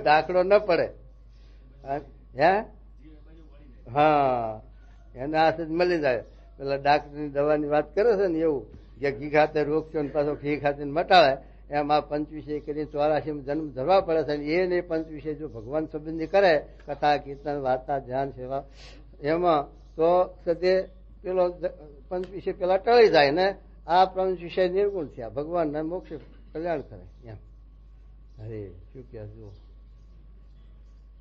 દાખલો ન પડે. હે હા, એના હાથે જ મળી જાય. પેલા ડાક્ટરની દવાની વાત કરે છે ને એવું, જે ઘી ખાતે રોગ થયો ને પાછો ઘી ખાતે મટાડે એમ આ પંચવિષય કરી 84 જન્મ ધરવા પડે છે. એને પંચવિષય જો ભગવાન સંબંધી કરે, કથા કીર્તન વાર્તા ધ્યાન સેવા, એમાં તો સદે પેલો પંચવિષય પેલા ટળી જાય ને આ પંચવિષય નિર્ગુણ થયા, ભગવાનને મોક્ષ કલ્યાણ કરે એમ. અરે શું કે જો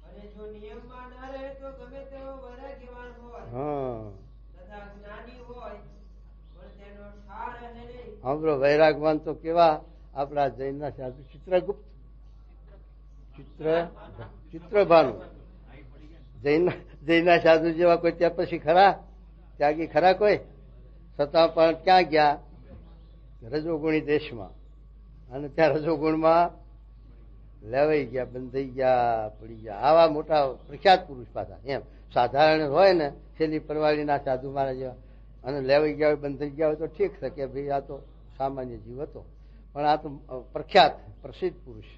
અને જો નિયમમાં ન રહે તો ગમે તેવો વૈરાગ્યવાન હોય તથા જ્ઞાની હોય પણ તેનો ઠાર રહે નહીં. સાંભળો, વૈરાગવાન તો કેવા આપણા જૈનના સાધુ ચિત્રગુપ્ત, ચિત્રભાનુ, જૈનના સાધુ જેવા કોઈ ત્યાં પછી ખરા? ત્યાગી ખરા કોઈ? છતાં પણ ક્યાં ગયા? રજોગુણી દેશમાં. અને ત્યાં રજોગુણમાં લેવાઈ ગયા, બંધાઈ ગયા, પડી ગયા. આવા મોટા પ્રખ્યાત પુરુષ પાછા એમ સાધારણ હોય ને, છેલ્લી પરવાળીના સાધુ મારા જેવા, અને લેવાઈ ગયા હોય, બંધાઈ ગયા હોય તો ઠીક છે કે ભાઈ આ તો સામાન્ય જીવ હતો, પણ આ તો પ્રખ્યાત પ્રસિદ્ધ પુરુષ.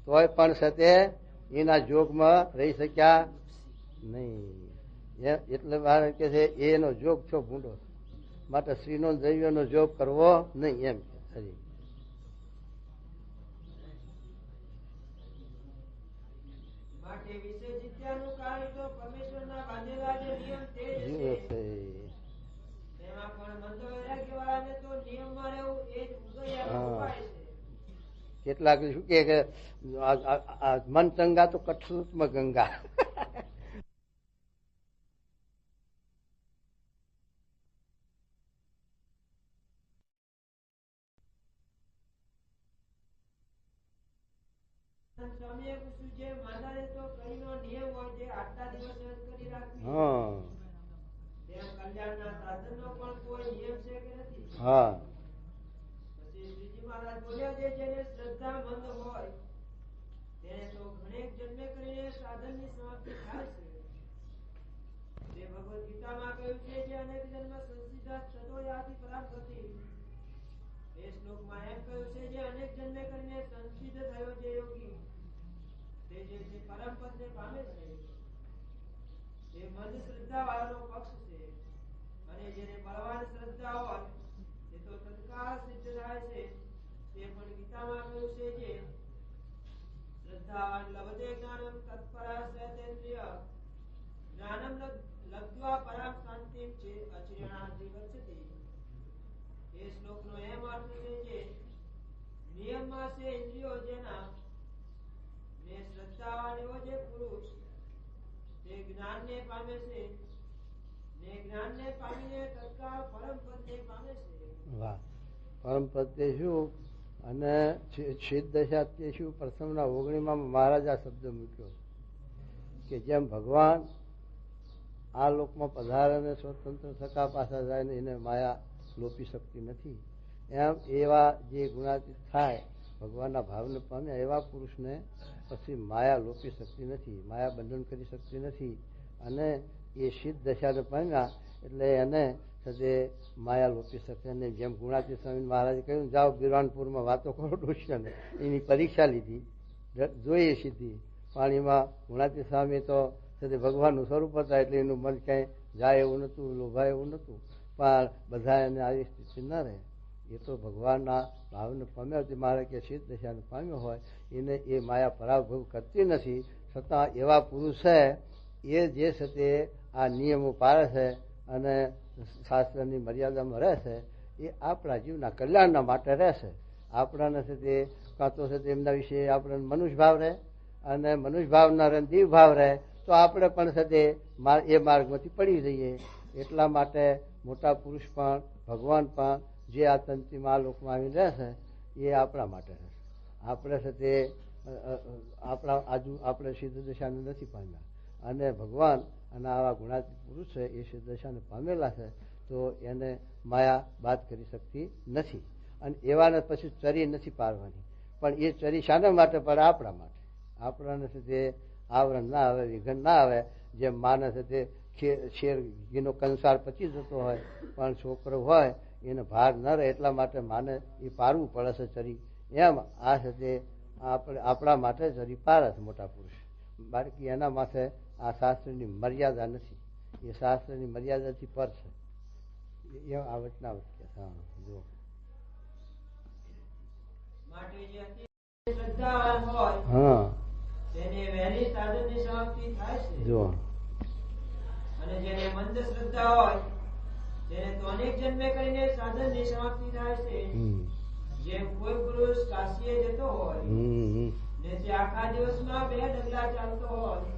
તોય પણ સાથે એના જોગમાં રહી શક્યા નહીં. એટલે મારે કે છે એનો જોગ છો ભૂંડો, માટે શ્રીનો દૈવ્યનો જોગ કરવો નહીં એમ. હરી માટે વિશે જીત્યાનું કારણ તો પરમેશ્વરના બાંધેલા જે નિયમ તે છે. તેમાં પણ મંદ વૈરાગ્યવાળાને તો નિયમમાં રહેવું એ જ ઉદયનો ઉપાય છે. કેટલાક શું કે મન ચંગા તો કઠરૂપમાં ગંગા. સ્વામીએ પૂછ્યું જે માતાને તો કઈનો નિયમ હોય જે આટલા દિવસ કરી રાખવી, તેમ કલ્યાણના સાધનનો પણ કોઈ નિયમ છે કે નથી? પછી શ્રીજી મહારાજ બોલ્યા છે જેને શ્રદ્ધા મંદ હોય તેને તો ઘણેક જન્મે કરીને સાધનની સમાપ્તિ થાય છે. તે ભગવદ ગીતામાં કહ્યું છે જે અનેક જન્મ સંસિદ્ધ થતો યાથી પ્રાપ્ત હતી. એ શ્લોકમાં એમ કહ્યું છે જે અનેક જન્મે કરીને સંસિદ્ધ થયો જે યોગી તે જે પરમ પદને પામે છે તે મંદ શ્રદ્ધા વાળાનો પક્ષ છે. અને જેને બળવાન શ્રદ્ધા હોય તે તો તત્કાળ સિદ્ધ થાય છે. તે પણ ગીતામાં કહ્યું છે જે શ્રદ્ધાવાન લભતે જ્ઞાનમ તત્પરા સતેન્દ્રિય જ્ઞાનમ લબ્ધ્વા પરામ શાંતિમ ચે અચિરણાધિ ગચ્છતિ. એ શ્લોકનો એમ અર્થ છે જે નિયમમાં છે ઇન્દ્રિયો જેના ને શ્રદ્ધાવાન એવો જે પુરુષ તે જ્ઞાનને પામે છે ને જ્ઞાનને પામીને તત્કાળ પરમ પદને પામે છે. વાહ! પરમ પદ તે શું અને સિદ્ધ દશા તે શું? પ્રથમના 19માં મહારાજ આ શબ્દ મૂક્યો કે જેમ ભગવાન આ લોકમાં પધારે અને સ્વતંત્ર થતા પાછા જાય ને એને માયા લોપી શકતી નથી, એમ એવા જે ગુણાતીત થાય ભગવાનના ભાવને પામ્યા એવા પુરુષને પછી માયા લોપી શકતી નથી, માયા બંધન કરી શકતી નથી. અને એ સિદ્ધ દશાને પામ્યા એટલે એને સાથે માયા લોપી શકે. અને જેમ ગુણાતીત સ્વામી મહારાજે કહ્યું જાઓ બિરવાનપુરમાં વાતો કરો ડોશિયાને, એની પરીક્ષા લીધી, જોઈએ સીધી પાણીમાં. ગુણાતીત સ્વામી તો સાથે ભગવાનનું સ્વરૂપ હતા એટલે એનું મન ક્યાંય જાય એવું નહોતું, લોભાય એવું નહોતું, પણ બધા એને આવી સ્થિતિ ન રહે. એ તો ભગવાનના ભાવને પામ્યા હતી. મારે કે સિદ્ધ દશાને પામ્યો હોય એને એ માયા પરાભવ કરતી નથી. છતાં એવા પુરુષ છે એ જે છે તે આ નિયમો પાળે છે અને શાસ્ત્રની મર્યાદામાં રહેશે. એ આપણા જીવના કલ્યાણના માટે રહેશે. આપણાને છે તે કાં તો છે તે એમના વિશે આપણને મનુષ્ય ભાવ રહે, અને મનુષ્ય ભાવ ના રહે દીવ ભાવ રહે તો આપણે પણ છે તે એ માર્ગમાંથી પડી જઈએ. એટલા માટે મોટા પુરુષ પણ ભગવાન પણ જે આ તંતીમાં આ લોકમાં આવીને રહેશે એ આપણા માટે રહેશે. આપણે છે તે આપણે સિદ્ધ દશાને નથી પામ્યા, અને ભગવાન અને આવા ગુણાતીત પુરુષ છે એ સિદ્ધ દશાને પામેલા છે, તો એને માયા બાદ કરી શકતી નથી. અને એવાને પછી ચરી નથી પાડવાની, પણ એ ચરી શાના માટે પડે? આપણા માટે. આપણાને છે તે આવરણ ના આવે, વિઘન ના આવે. જેમ માને છે તે શેર ઘીનો કંસાર પચી જતો હોય પણ છોકરો હોય એને ભાર ન રહે એટલા માટે માને એ પારવું પડે છે ચરી. એમ આ છે તે આપણા માટે ચરી પારે છે મોટા પુરુષ. બાકી એના માથે આ શાસ્ત્રની મર્યાદા નથી, એ શાસ્ત્રની મર્યાદાથી પર છે. એ આવત ના આવત. હા જો માટે જે અતિ શ્રદ્ધાવાન હોય હા તેને વહેલી સાધનની સમાપ્તિ થાય છે. જો અને જેને મંદ શ્રદ્ધા હોય તેને તો અનેક જન્મે કરીને સાધનની સમાપ્તિ થાય છે. જેમ કોઈ પુરુષ કાશીએ જતો હોય ને જે આખા દિવસમાં 2 ડગલા ચાલતો હોય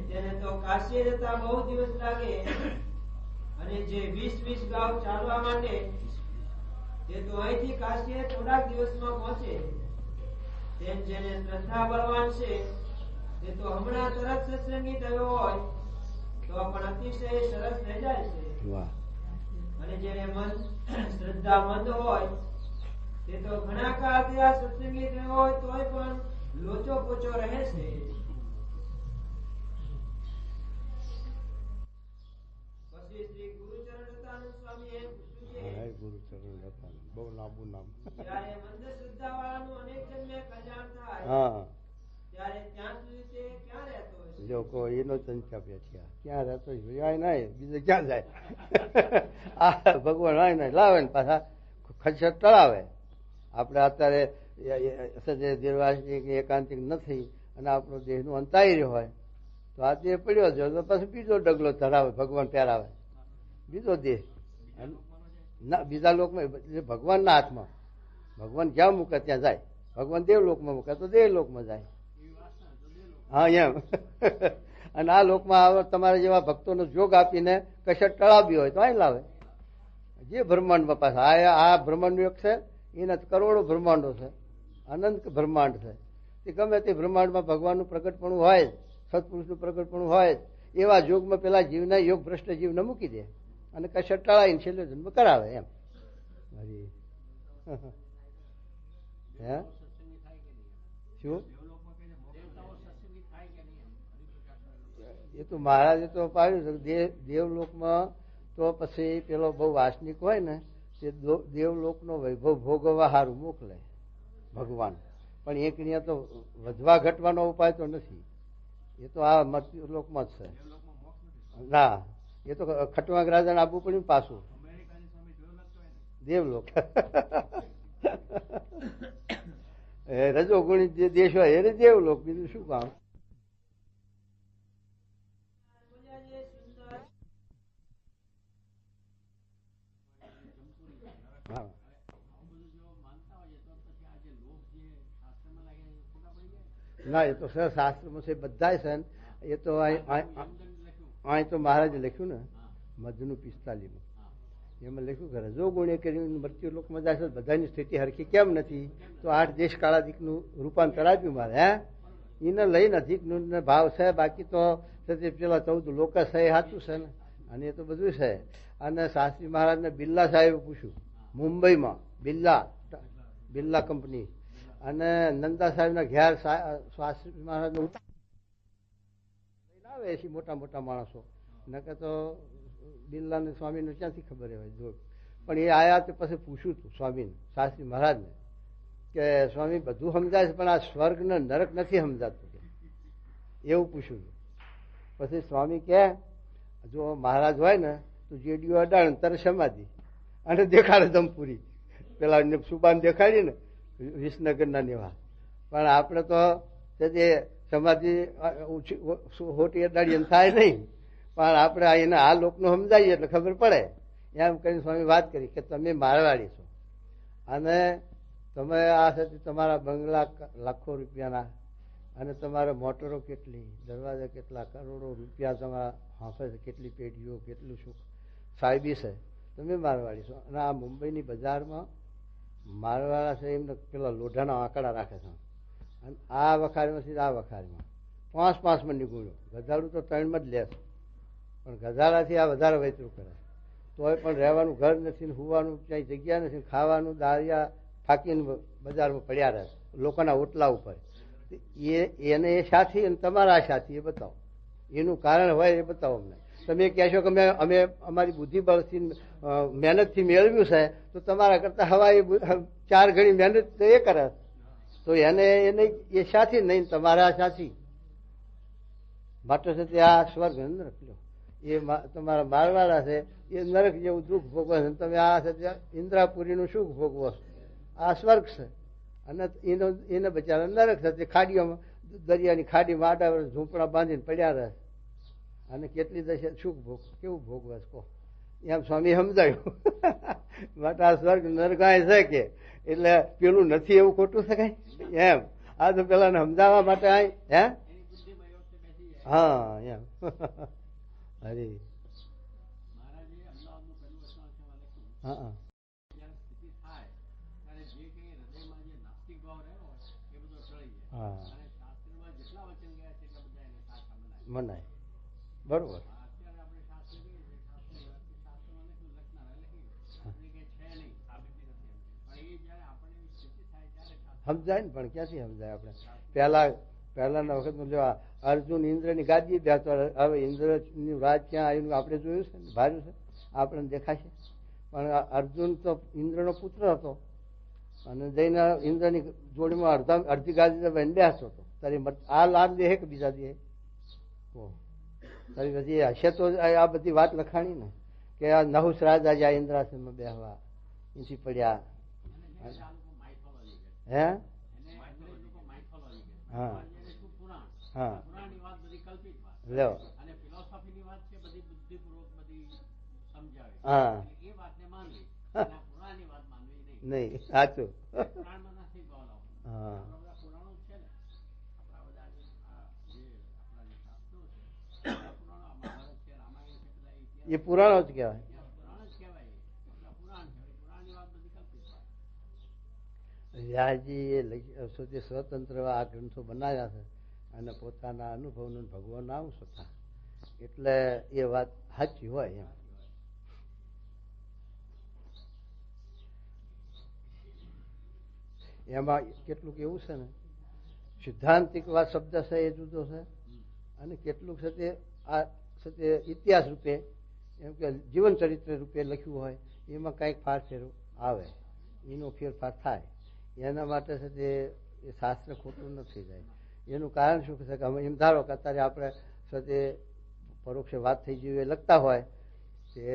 તેને તો કાશીએ જતા બહુ દિવસ લાગે, અને જે 20 ગાંવ ચાલવા માટે તે તો અહીંથી કાશીએ થોડાક દિવસમાં પહોંચે. તેમ જેને શ્રદ્ધા બળવાન છે તે તો હમણાં તરત સત્સંગી થયો હોય તો પણ અતિશય સરસ થઈ જાય છે. વાહ. અને જેને મન શ્રદ્ધા મંદ હોય તે તો ઘણા કાળથી આ સત્સંગી થયો હોય તોય પણ લોચો પોચો રહે છે. પછી શ્રી ગુરુચરણ દત્તાનંદ સ્વામી એમ પૂછ્યું છે, ગુરુચરણ દત્તાનંદ બહુ લાંબુ નામ. જ્યારે મંદ શ્રદ્ધા વાળાનું અનેક જન્મે કલ્યાણ થાય હા ત્યારે ત્યાં સુધી તે ક્યાં રહેતો હશે? જો કોઈ એનો ચંચા છે ક્યાં રહેતો જોયા નહીં, બીજે ક્યાં જાય? આ ભગવાન આય નહીં લાવે ને પાછા ખચર તળાવે. આપણે અત્યારે સજે દીર્વાસનિક એકાંતિક નથી અને આપણો દેહનું અંતાઈ હોય તો આ દેહ પડ્યો છે તો પછી બીજો ડગલો ધરાવે, ભગવાન પહેરાવે બીજો દેહ. ના બીજા લોકમાં ભગવાનના હાથમાં, ભગવાન જ્યાં મૂકે ત્યાં જાય. ભગવાન દેવલોકમાં મૂકે તો દેવલોકમાં જાય. હા એમ. અને આ લોકમાં તમારા જેવા ભક્તોનો જોગ આપીને કશર ટળાવી હોય તો અહીં લાવે. જે બ્રહ્માંડમાં પાછા આ બ્રહ્માંડ એક છે, એના કરોડો બ્રહ્માંડો છે, અનંત બ્રહ્માંડ છે. એ ગમે તે બ્રહ્માંડમાં ભગવાનનું પ્રગટપણું હોય જ, સત્પુરુષનું પ્રગટપણું હોય જ. એવા યોગમાં પેલા જીવને યોગ ભ્રષ્ટ જીવને મૂકી દે અને કશર ટળાવીને છેલ્લે જન્મ કરાવે એમ. હે શું એ તો મહારાજે તો પાડ્યું છે દેવલોકમાં. તો પછી પેલો બહુ વાસનિક હોય ને તે દેવલોકનો વૈભવ ભોગવવા સારું મોકલે ભગવાન, પણ એક અહીંયા તો વધવા ઘટવાનો ઉપાય તો નથી. એ તો આ મર્ત્યુલોકમાં જ છે. ના એ તો ખટવાંગ રાજાને આપવું પડ્યું પાછું દેવલોક. રજોગુણી જે દેશ હોય એને દેવલોક, બીજું શું કામ? ના એ તો સર શાસ્ત્રમાં છે બધા છે. એ તો અહીં તો મહારાજે લખ્યું ને મધનું 45 એમાં લખ્યું કે રજોગુણે કરીને મૃત્યુ લોકમાં જાય છે બધાની સ્થિતિ હરખી કેમ નથી? તો 8 દેશ કાળાદિકનું રૂપાંતર આપ્યું મારે. હે એને લઈને અધિકનું ભાવ છે, બાકી તો પેલા 14 લોક છે એ સાચું છે ને. અને એ તો બધું છે. અને શાસ્ત્રી મહારાજને બિરલા સાહેબે પૂછ્યું મુંબઈમાં, બિરલા કંપની, અને નંદા સાહેબના ઘેર શાસ્ત્રી મહારાજ આવે છે મોટા મોટા માણસો. નકર તો બિરલા સ્વામીને ક્યાંથી ખબર હોય જોગ. પણ એ આયા તો પછી પૂછ્યું હતું સ્વામીને, શાસ્ત્રી મહારાજને, કે સ્વામી બધું સમજાય છે પણ આ સ્વર્ગ ને નરક નથી સમજાતું કે એવું પૂછ્યું. પછી સ્વામી કે જો મહારાજ હોય ને તો જેડીઓ અડાડે તરત સમાધિ અને દેખાડે દમપુરી. પેલા સુબાન દેખાડી ને વિસનગરના નેવા. પણ આપણે તો જે સમાધિ હોટી અડાડી થાય નહીં, પણ આપણે એને આ લોકનું સમજાવીએ એટલે ખબર પડે. એમ કરીને સ્વામી વાત કરી કે તમે મારવાડી છો અને તમે આ સાથે તમારા બંગલા લાખો રૂપિયાના અને તમારા મોટરો કેટલી, દરવાજા કેટલા, કરોડો રૂપિયા તમારા હાંફે છે, કેટલી પેઢીઓ, કેટલું સુખ સાહેબી છે. તમે મારવાડી છો અને આ મુંબઈની બજારમાં મારવાડા છે એમને પેલા લોઢાના આંકડા રાખે છે. અને આ વખારીમાંથી આ વખારીમાં 5 માં નીકળ્યો. ગધાડું તો 3 જ લે છે, પણ ગધાડાથી આ વધારે વૈતરું કરે. તોય પણ રહેવાનું ઘર નથી, હોવાનું ક્યાંય જગ્યા નથી, ખાવાનું દાળિયા થાકીને બજારમાં પડ્યા રહે લોકોના ઓટલા ઉપર. એને એ સાથી અને તમારા સાથી એ બતાવો, એનું કારણ હોય એ બતાવો અમને. તમે કહેશો કે અમે અમારી બુદ્ધિબળથી મહેનતથી મેળવ્યું છે તો તમારા કરતા હવાઈ 4 ગણી મહેનત એ કરે તો એને એ સાથી નહીં, તમારા સાથી માટે છે તે આ સ્વર્ગ નરક લો. એ તમારા મારવાડા છે એ નરક જેવું દુઃખ ભોગવો છે, તમે આ છે ઇન્દ્રાપુરીનું સુખ ભોગવો છો. આ સ્વર્ગ છે. અને એને બચારા નરક થશે, ખાડીઓમાં દરિયાની ખાડીમાં આડા ઝૂંપડા બાંધીને પડ્યા રહે. અને કેટલી દશા સુખ ભોગ કેવું ભોગવે કહો, એમ સ્વામી સમજાયું. માટે આ સ્વર્ગ નરકાય છે કે એટલે પેલું નથી એવું ખોટું શકાય એમ. આ તો પેલા સમજાવવા માટે આય હે હા એમ. હરી હા મનાય બરોબર. સમજાય ને પણ ક્યાંથી સમજાય આપણે. પહેલાના વખતમાં જો અર્જુન ઇન્દ્રની ગાદી બેસતો, હવે ઇન્દ્રનું રાજ ક્યાં આવ્યું આપણે જોયું છે ને, ભાર્યું છે આપણને દેખાશે. પણ અર્જુન તો ઇન્દ્રનો પુત્ર હતો અને જઈને ઇન્દ્રની જોડીમાં અડધી ગાદી બેસતો હતો. તારી આ લાભ દે કે બીજા દે તારી પછી હશે તો આ બધી વાત લખાણી ને કે આ નહુસ રાજા જ્યાં ઇન્દ્રાસનમાં બેહવા એથી પડ્યા. હે હા હા લ્યો હા નહીં સાચું હા એ પુરાણો જ કહેવાય. વ્યાસજી એ સ્વતંત્ર આ ગ્રંથો બનાવ્યા છે અને પોતાના અનુભવનું ભગવાન આવું હતા એટલે એ વાત સાચી હોય એમ. એમાં કેટલુંક એવું છે ને સિદ્ધાંતિક વાત શબ્દ છે એ જુદો છે અને કેટલુંક છે તે આ છે તે ઇતિહાસ રૂપે એમ કે જીવન ચરિત્ર રૂપે લખ્યું હોય એમાં કંઈક ફારફેર આવે, એનો ફેરફાર થાય. એના માટે છે તે એ શાસ્ત્ર ખોટું ન થઈ જાય. એનું કારણ શું છે કે અમે એમ ધારો કે અત્યારે આપણે છે તે પરોક્ષે વાત થઈ જેવી લખતા હોય તે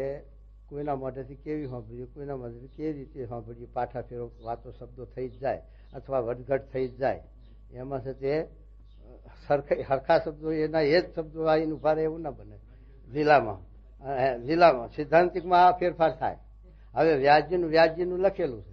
કોઈના મોઢેથી કેવી સાંભળીએ, કોઈના મોઢેથી કેવી રીતે સાંભળીએ, પાઠા ફેરો વાતો શબ્દો થઈ જ જાય અથવા વધઘટ થઈ જ જાય. એમાં છે તે સરખા શબ્દો એના એ જ શબ્દો આવીને ઉભા રહે એવું ના બને. લીલામાં સિદ્ધાંતિકમાં આ ફેરફાર થાય. હવે વ્યાસજીનું લખેલું છે,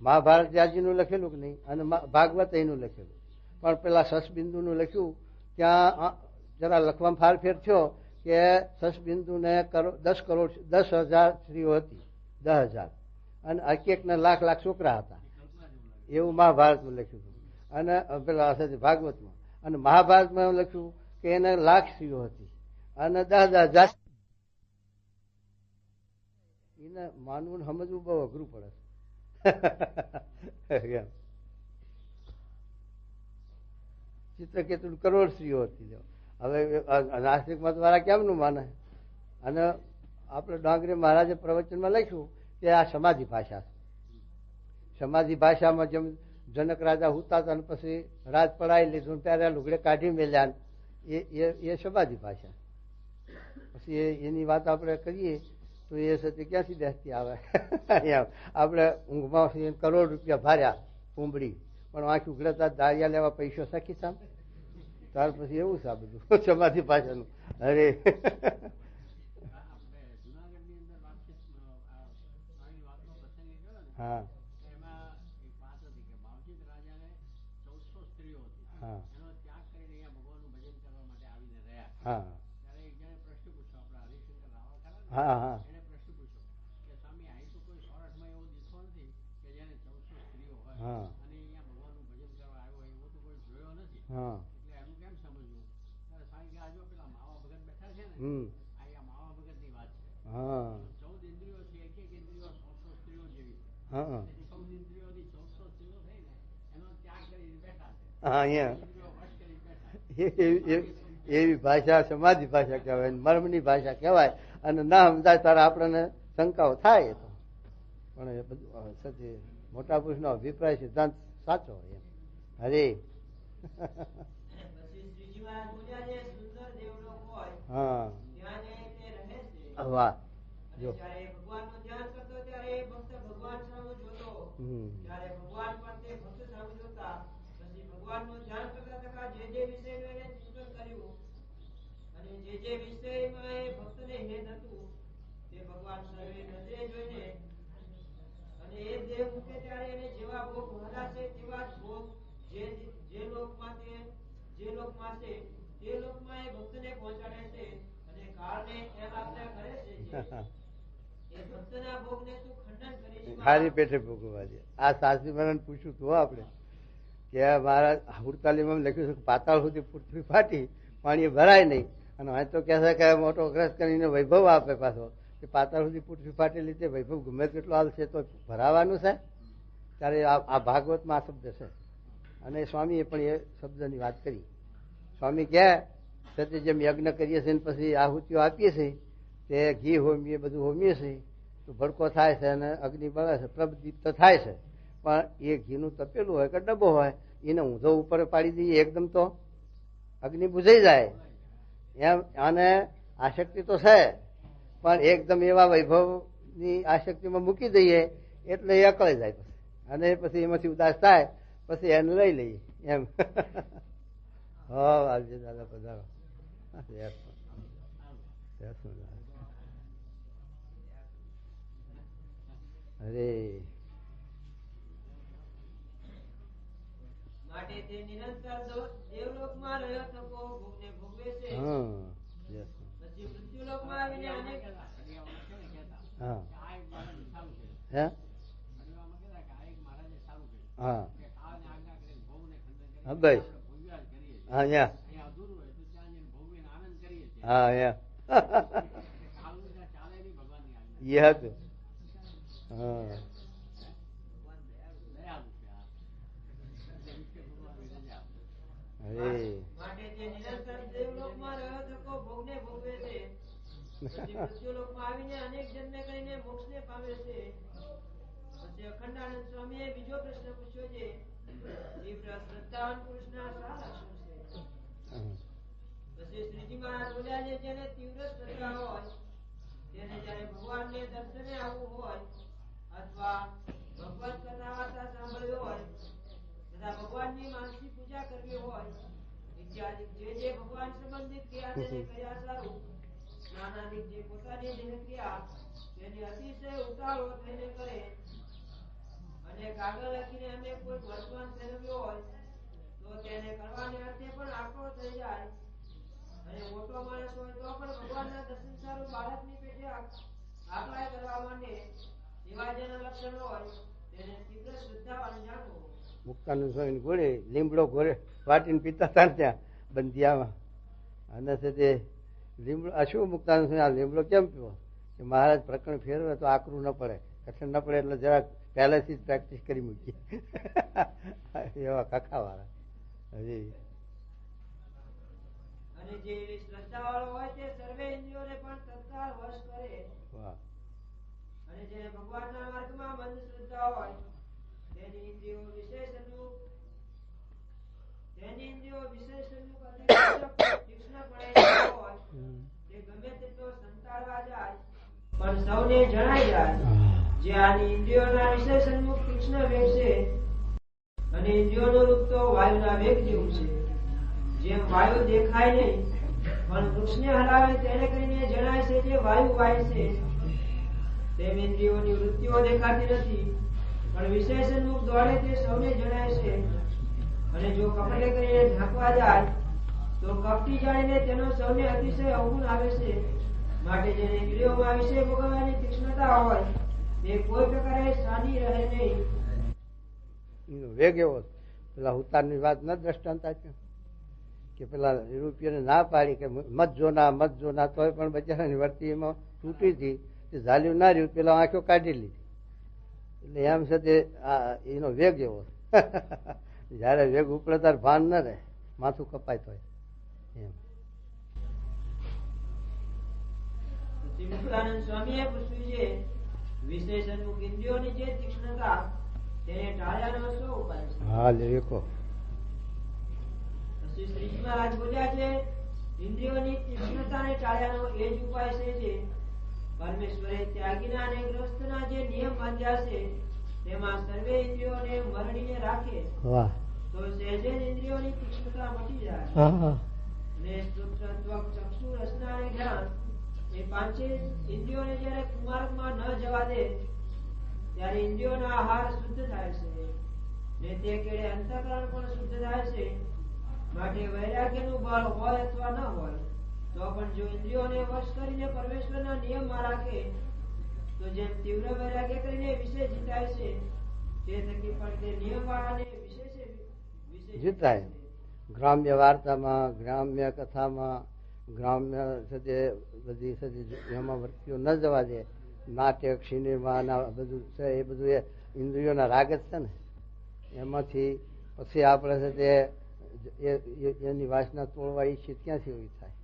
મહાભારત વ્યાસજીનું લખેલું કે નહીં અને ભાગવત એનું લખેલું. પણ પેલા સસબિંદુનું લખ્યું ત્યાં જરા લખવામાં ફારફેર થયો કે સસબિંદુને 10,000 સ્ત્રીઓ હતી, 10,000 અને એક લાખ છોકરા હતા એવું મહાભારતમાં લખ્યું હતું. અને પેલા ભાગવતમાં અને મહાભારતમાં લખ્યું કે એને 1,00,000 સ્ત્રીઓ હતી અને 10,000 એને માનવું સમજવું બહુ અઘરું પડે. ચિત્રકેતુ કરોડ સ્ત્રીઓ હતી. હવે નાસ્તિકમત વાળા કેમનું માને? અને આપણે ડાંગરી મહારાજે પ્રવચનમાં લખ્યું કે આ સમાધિ ભાષા છે. સમાધિ ભાષામાં જેમ જનક રાજા હુતા હતા અને પછી રાજ પડાવી લીધું ત્યારે લુગડે કાઢી મેલ્યા એ સમાધિ ભાષા. પછી એની વાત આપણે કરીએ તો એ છે ક્યાંથી બેસતી આવે. આપણે ઊંઘમાં કરોડ રૂપિયા ભાર્યા કુંબડી પણ આંખ ઉઘડતા દાળિયા લેવા પૈસો સખી સામ ત્યાર પછી એવું છે આ બધું સમાધિ ભાષાનું. અરે હા હા હા હા હા હા હા હમ હા હા હા અહીંયા એવી ભાષા સમાધિ ભાષા કહેવાય, મર્મની ભાષા કહેવાય. અને ના સમજાય ત્યારે આપણને શંકાઓ થાય. તો પણ એ બધું સચે મોટા પુરુષનો અભિપ્રાય સિદ્ધાંત સાચો હોય એમ. હરે હા વાહ જો ભગવાન નું ધ્યાન કરતો ત્યારે ભક્ત ભગવાન સામે જોતો, ત્યારે ભગવાન પણ તે ભક્ત સામે ભગવાનનું ધ્યાન કરતા થતા જે વિષયનું એને ચિંતન કર્યું અને જે વિષયમાં એ ભક્તને હેત હતું તે ભગવાન સર્વે નજરે જોઈને અને એ દેહ મૂકે ત્યારે એને જેવા ભોગ વહાલાશે તેવા જ ભોગ જે લોકમાં છે તે લોકમાં એ ભક્તને પહોંચાડે છે અને કાળને એમ આજ્ઞા કરે છે એ ભક્તના ભોગને તું ખંડન કરીશ ખાલી પેટે ભોગવવા દે. આ શાસ્ત્રી મહારાજ પૂછ્યું હતું આપણે કે મારા હુડતાલીમાં લખ્યું છે કે પાતાળ સુધી પૃથ્વી ફાટી પાણી ભરાય નહીં, અને અહીં તો કહે છે કે મોટો ગ્રસ્ત કરીને વૈભવ આપે પાછો કે પાતાળ સુધી પૃથ્વી ફાટેલી તે વૈભવ ગમે તેટલો આવશે તો ભરાવાનું છે. ત્યારે આ ભાગવતમાં આ શબ્દ છે અને સ્વામીએ પણ એ શબ્દની વાત કરી. સ્વામી કહે સત્ય જેમ યજ્ઞ કરીએ છીએ પછી આહુતિઓ આપીએ છીએ તે ઘી હોમીએ બધું હોમીએ છીએ તો ભડકો થાય છે અને અગ્નિ બળે છે, પ્રદીપ્ત થાય છે, પણ એ ઘીનું તપેલું હોય કે ડબ્બો હોય એને ઊંધો ઉપર પાડી દઈએ એકદમ તો અગ્નિ બુઝાઈ જાય. એમ આને આસક્તિ તો છે પણ એકદમ એવા વૈભવની આસક્તિમાં મૂકી દઈએ એટલે એ અકળાઈ જાય પછી, અને પછી એમાંથી ઉદાસ થાય પછી એને લઈ લઈએ એમ. હા આવજે દાદા પધારો. અરે માટે તે નિરંતર દેવલોકમાં રહ્યો થકો ભોગને ભોગવે છે. પછી મૃત્યુલોકમાં આવીને અનેક માટે તે નિરંતર દેવલોકમાં રહ્યો થકો ભોગને ભોગવે છે. પછી મૃત્યુલોકમાં આવીને અનેક જન્મે કરીને મોક્ષને પામે છે. પછી અખંડાનંદ સ્વામીએ બીજો પ્રશ્ન પૂછ્યો છે તીવ્ર શ્રદ્ધાવાન પુરુષના શા લક્ષણ છે? પછી શ્રીજી મહારાજ બોલ્યા છે જેને તીવ્ર શ્રદ્ધા હોય તેને જયારે ભગવાનને દર્શને આવવું હોય અથવા ભગવત કથા વાર્તા સાંભળવી હોય તથા ભગવાનની માનસી પૂજા કરવી હોય ઇત્યાદિ જે ભગવાન સંબંધિત ક્રિયા તેને કર્યા સારું નાનાદિક જે પોતાની દેહ ક્રિયા તેની અતિશય ઉતાવળો થઈને કરે અને કાગળ લખીને અમે કોઈ વર્તમાન ફેરવ્યો હોય તો તેને કરવાને અર્થે પણ આકરો થઈ જાય અને મોટો માણસ હોય તો પણ ભગવાનના દર્શન સારું બાળકની પેટે આકળાય કરવા માંડે એવા જેના લક્ષણ હોય તેને તીવ્ર શ્રદ્ધાવાન જાણવો. મુક્તાનંદ સ્વામી ઘોડે લીમડો ઘોડે વાટીને પીતા હતા ત્યાં બંધિયામાં, અને છે તે લીમડો આ શું મુક્તાનંદ સ્વામી આ લીમડો કેમ પીવો કે મહારાજ પ્રકરણ ફેરવે તો આકરું ન પડે, કઠણ ન પડે એટલે જરાક પહેલેથી જ પ્રેક્ટિસ કરી મૂકીએ એવા કથાવાળા. હજી અને જે શ્રદ્ધાવાળો હોય તે સર્વે ઇન્દ્રિયોને પણ તત્કાળ વશ કરે. વાહ. અને જેને ભગવાનના માર્ગમાં બંધ શ્રદ્ધા હોય તેની ઇન્દ્રિયો વિષય સન્મુખ તીક્ષ્ણ પડે હોય તે ગમે તેટલો સંતાડવા જાય પણ સૌને જણાઈ જાય જે આની ઇન્દ્રિયોના વિષય સન્મુખ તીક્ષ્ણ વેગ છે અને ઇન્દ્રિયોનું રૂપ તો વાયુના વેગ જેવું છે. જેમ વાયુ દેખાય નહીં પણ વૃક્ષને હલાવે તેને કરીને જણાય છે જે વાયુ વાય છે તેમ ઇન્દ્રિયોની વૃત્તિઓ દેખાતી નથી પણ વિષય સન્મુખ દોડે તે સૌને જણાય છે. અને જો કપટે કરીને ઢાંકવા જાય તો કપટી જાણીને તેનો સૌને અતિશય અવગુણ આવે છે. માટે જેને ઇન્દ્રિયોમાં વિષય ભોગવવાની તીક્ષ્ણતા હોય તે કોઈ પ્રકારે સાની રહે નહીં. વેગ એવો પેલા ઉતારની વાત ન દ્રષ્ટાંત આપ્યું કે પેલા યુરોપિયને ના પાડી કે મત જોના તોય પણ બચારાની વર્તી એમાં તૂટી હતી તે ઝાલ્યું ના રહ્યું, પેલા આંખો કાઢી લીધી. એટલે એમ છે તે એનો વેગ એવો જયારે વેગ ઉપડે ત્યારે ભાન ન રહે, માથું કપાય તો એમ. મુક્તાનંદ સ્વામીએ પૂછ્યું છે વિષય સન્મુખ ઇન્દ્રિયોની જે તીક્ષ્ણતા તેને ટાળ્યાનો શો ઉપાય છે? હા લેખો. પછી શ્રીજી મહારાજ બોલ્યા છે ઇન્દ્રિયોની તીક્ષ્ણતાને ટાળ્યાનો એ જ ઉપાય છે જે પરમેશ્વરે ત્યાગીના અને ગ્રસ્તના જે નિયમ બાંધ્યા છે તેમાં સર્વે ઇન્દ્રિયોને મરડીને રાખે. વાહ. તો સહેજે ઇન્દ્રિયોની તીક્ષ્ણતા મટી જાય હા અને શ્રોત્ર ત્વક ચક્ષુ રસના અને જ્ઞાન એ પાંચે ઇન્દ્રિયોને જ્યારે કુમાર્ગમાં ન જવા દે ત્યારે ઇન્દ્રિયોનો આહાર શુદ્ધ થાય છે ને તે કેળે અંતઃકરણ પણ શુદ્ધ થાય છે. માટે વૈરાગ્યનું બળ હોય અથવા ન હોય તો પણ જો ઇન્દ્રિયોને વશ કરીને પરમેશ્વરના નિયમમાં રાખે તો જેમ તીવ્ર વૈરાગ્ય કરીને વિષય જીતાય છે તે થકી પણ તે નિયમવાળાને વિશેષે જીતાય. ગ્રામ્ય વાર્તામાં, ગ્રામ્ય કથામાં, ગ્રામ્ય સાથે બધી સાથે એમાં વૃત્તિઓ ન જવા દે. નાટક, સિનેમા બધું છે એ બધું એ ઇન્દ્રિયોના રાગ જ છે ને. એમાંથી પછી આપણે છે તે એની વાસના તોડવા ઈચ્છીએ ક્યાંથી એવી થાય.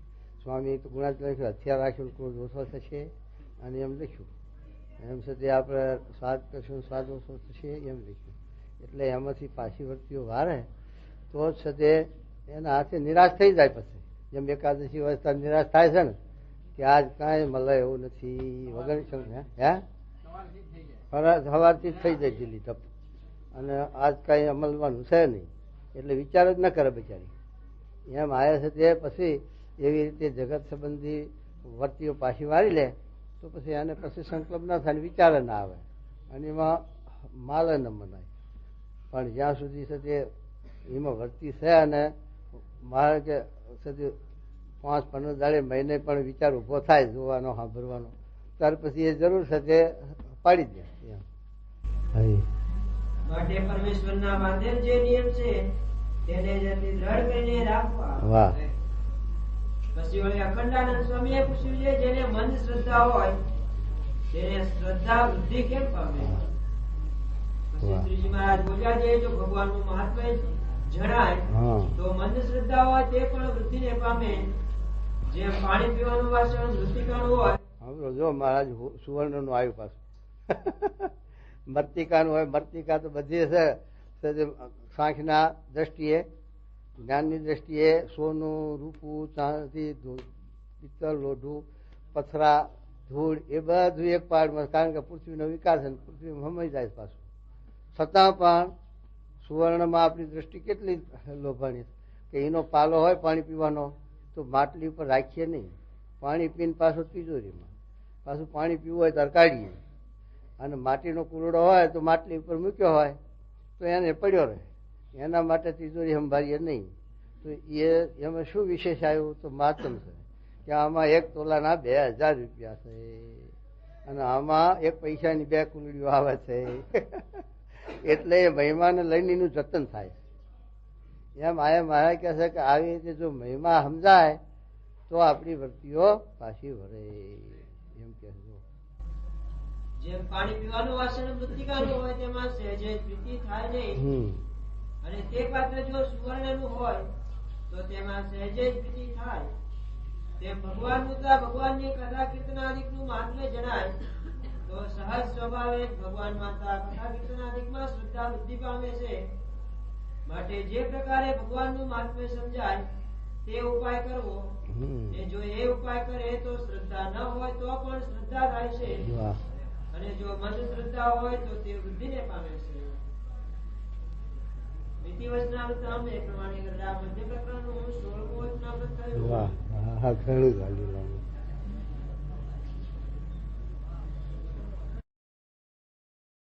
સ્વામી તો ગુણાત લખ્યું, હથિયાર રાખ્યું ક્રોધ ઓછો થશે અને એમ લખ્યું. એમ છે તે આપણે સ્વાદ કરશું સ્વાદ ઓછો થશે એમ લખ્યું. એટલે એમાંથી પાછી વૃત્તિઓ વારે તો જ છે તે એના હાથે નિરાશ થઈ જાય. પછી જેમ એકાદશી અવસ્થા નિરાશ થાય છે ને કે આજ કાંઈ મળે એવું નથી વગર સવારથી જ થઈ જાય દિલ્હી તપ અને આજ કાંઈ અમલવાનું છે નહીં એટલે વિચાર જ ન કરે બિચારી. એમ આવ્યા છે તે પછી એવી રીતે જગત સંબંધી વર્તીઓ પાછી વાળી લે તો પછી એને પછી સંકલ્પ ના થાય, વિચાર ના આવે અને એમાં માલ ન મનાય. પણ જ્યાં સુધી છે તે એમાં વર્તી છે અને મારે કે છે 5-15 દાડે મહિને પણ વિચાર ઉભો થાય જોવાનો સાંભળવાનો ત્યાર પછી એ જરૂર છે તે પાડી દે. માટે પરમેશ્વરના બાંધેલ જે નિયમ છે તેને જતી દ્રઢ કરીને રાખવા. વાહ. પછી ઓલે અખંડાનંદ સ્વામીએ પૂછ્યું છે જેને મંદ શ્રદ્ધા હોય તેને શ્રદ્ધા વૃદ્ધિ કેમ પામે? પછી શ્રીજી મહારાજ બોલ્યા છે જો ભગવાનનું મહાત્મ્ય જણાય તો મંદ શ્રદ્ધા હોય તે પણ વૃદ્ધિને પામે. જેમ પાણી પીવાનું વાસણ મૃતિકાનું હોય. જો મહારાજ સુવર્ણ નું આવ્યું પાછું. મર્તિકાનું હોય. મર્તિકા તો બધી છે સાંખના દ્રષ્ટિએ, જ્ઞાનની દ્રષ્ટિએ સોનું, રૂપું, ચાંદી, પિત્તળ, લોઢું, પથરા, ધૂળ એ બધું એક પાડમાં. કારણ કે પૃથ્વીનો વિકાસ છે, પૃથ્વીમાં હમાઈ જાય પાછું. છતાં પણ સુવર્ણમાં આપણી દ્રષ્ટિ કેટલી લોભાણી કે એનો પાલો હોય પાણી પીવાનો તો માટલી ઉપર રાખીએ નહીં. પાણી પીને પાછું તિજોરીમાં. પાછું પાણી પીવું હોય તો કાઢીએ. અને માટીનો કુરડો હોય તો માટલી ઉપર મૂક્યો હોય તો એને પડ્યો રહે. એના માટે તિજોરી સંભાળીએ નહીં. તો એમાં શું વિશેષ આવ્યું તો માતમ છે કે આમાં 1 તોલાના 2000 રૂપિયા છે અને આમાં 1 પૈસાની 2 કુલડીઓ આવે છે. એટલે એ મહિમાને લઈને એનું જતન થાય. એમ આયા મહારાજ કહે છે કે આવી રીતે જો મહિમા સમજાય તો આપણી વૃત્તિઓ પાછી વળે. એમ કે જેમ પાણી પીવાનું વાસણ મૃતિકાનું હોય તેમાં સહેજે પ્રીતિ થાય નહીં અને તે પાત્ર જો સુવર્ણનું હોય તો તેમાં સહેજે પ્રીતિ થાય. તેમ ભગવાનનું ભગવાનની કથા કીર્તનાદિકનું મહાત્મ્ય જણાય તો સહજ સ્વભાવે ભગવાન માતા કથા કીર્તનાદિકમાં શ્રદ્ધા વૃદ્ધિ પામે છે. માટે જે પ્રકારે ભગવાનનું મહાત્મ્ય સમજાય તે ઉપાય કરવો. જો એ ઉપાય કરે તો શ્રદ્ધા ન હોય તો પણ શ્રદ્ધા થાય છે અને જો મંદ શ્રદ્ધા હોય તો તે વૃદ્ધિને પામે છે. નીતિવચનામૃતમ એ પ્રમાણે મધ્ય પ્રકરણનું 16મું વચનામૃત થયું. વાહ, ઘણું ગાલ્યું.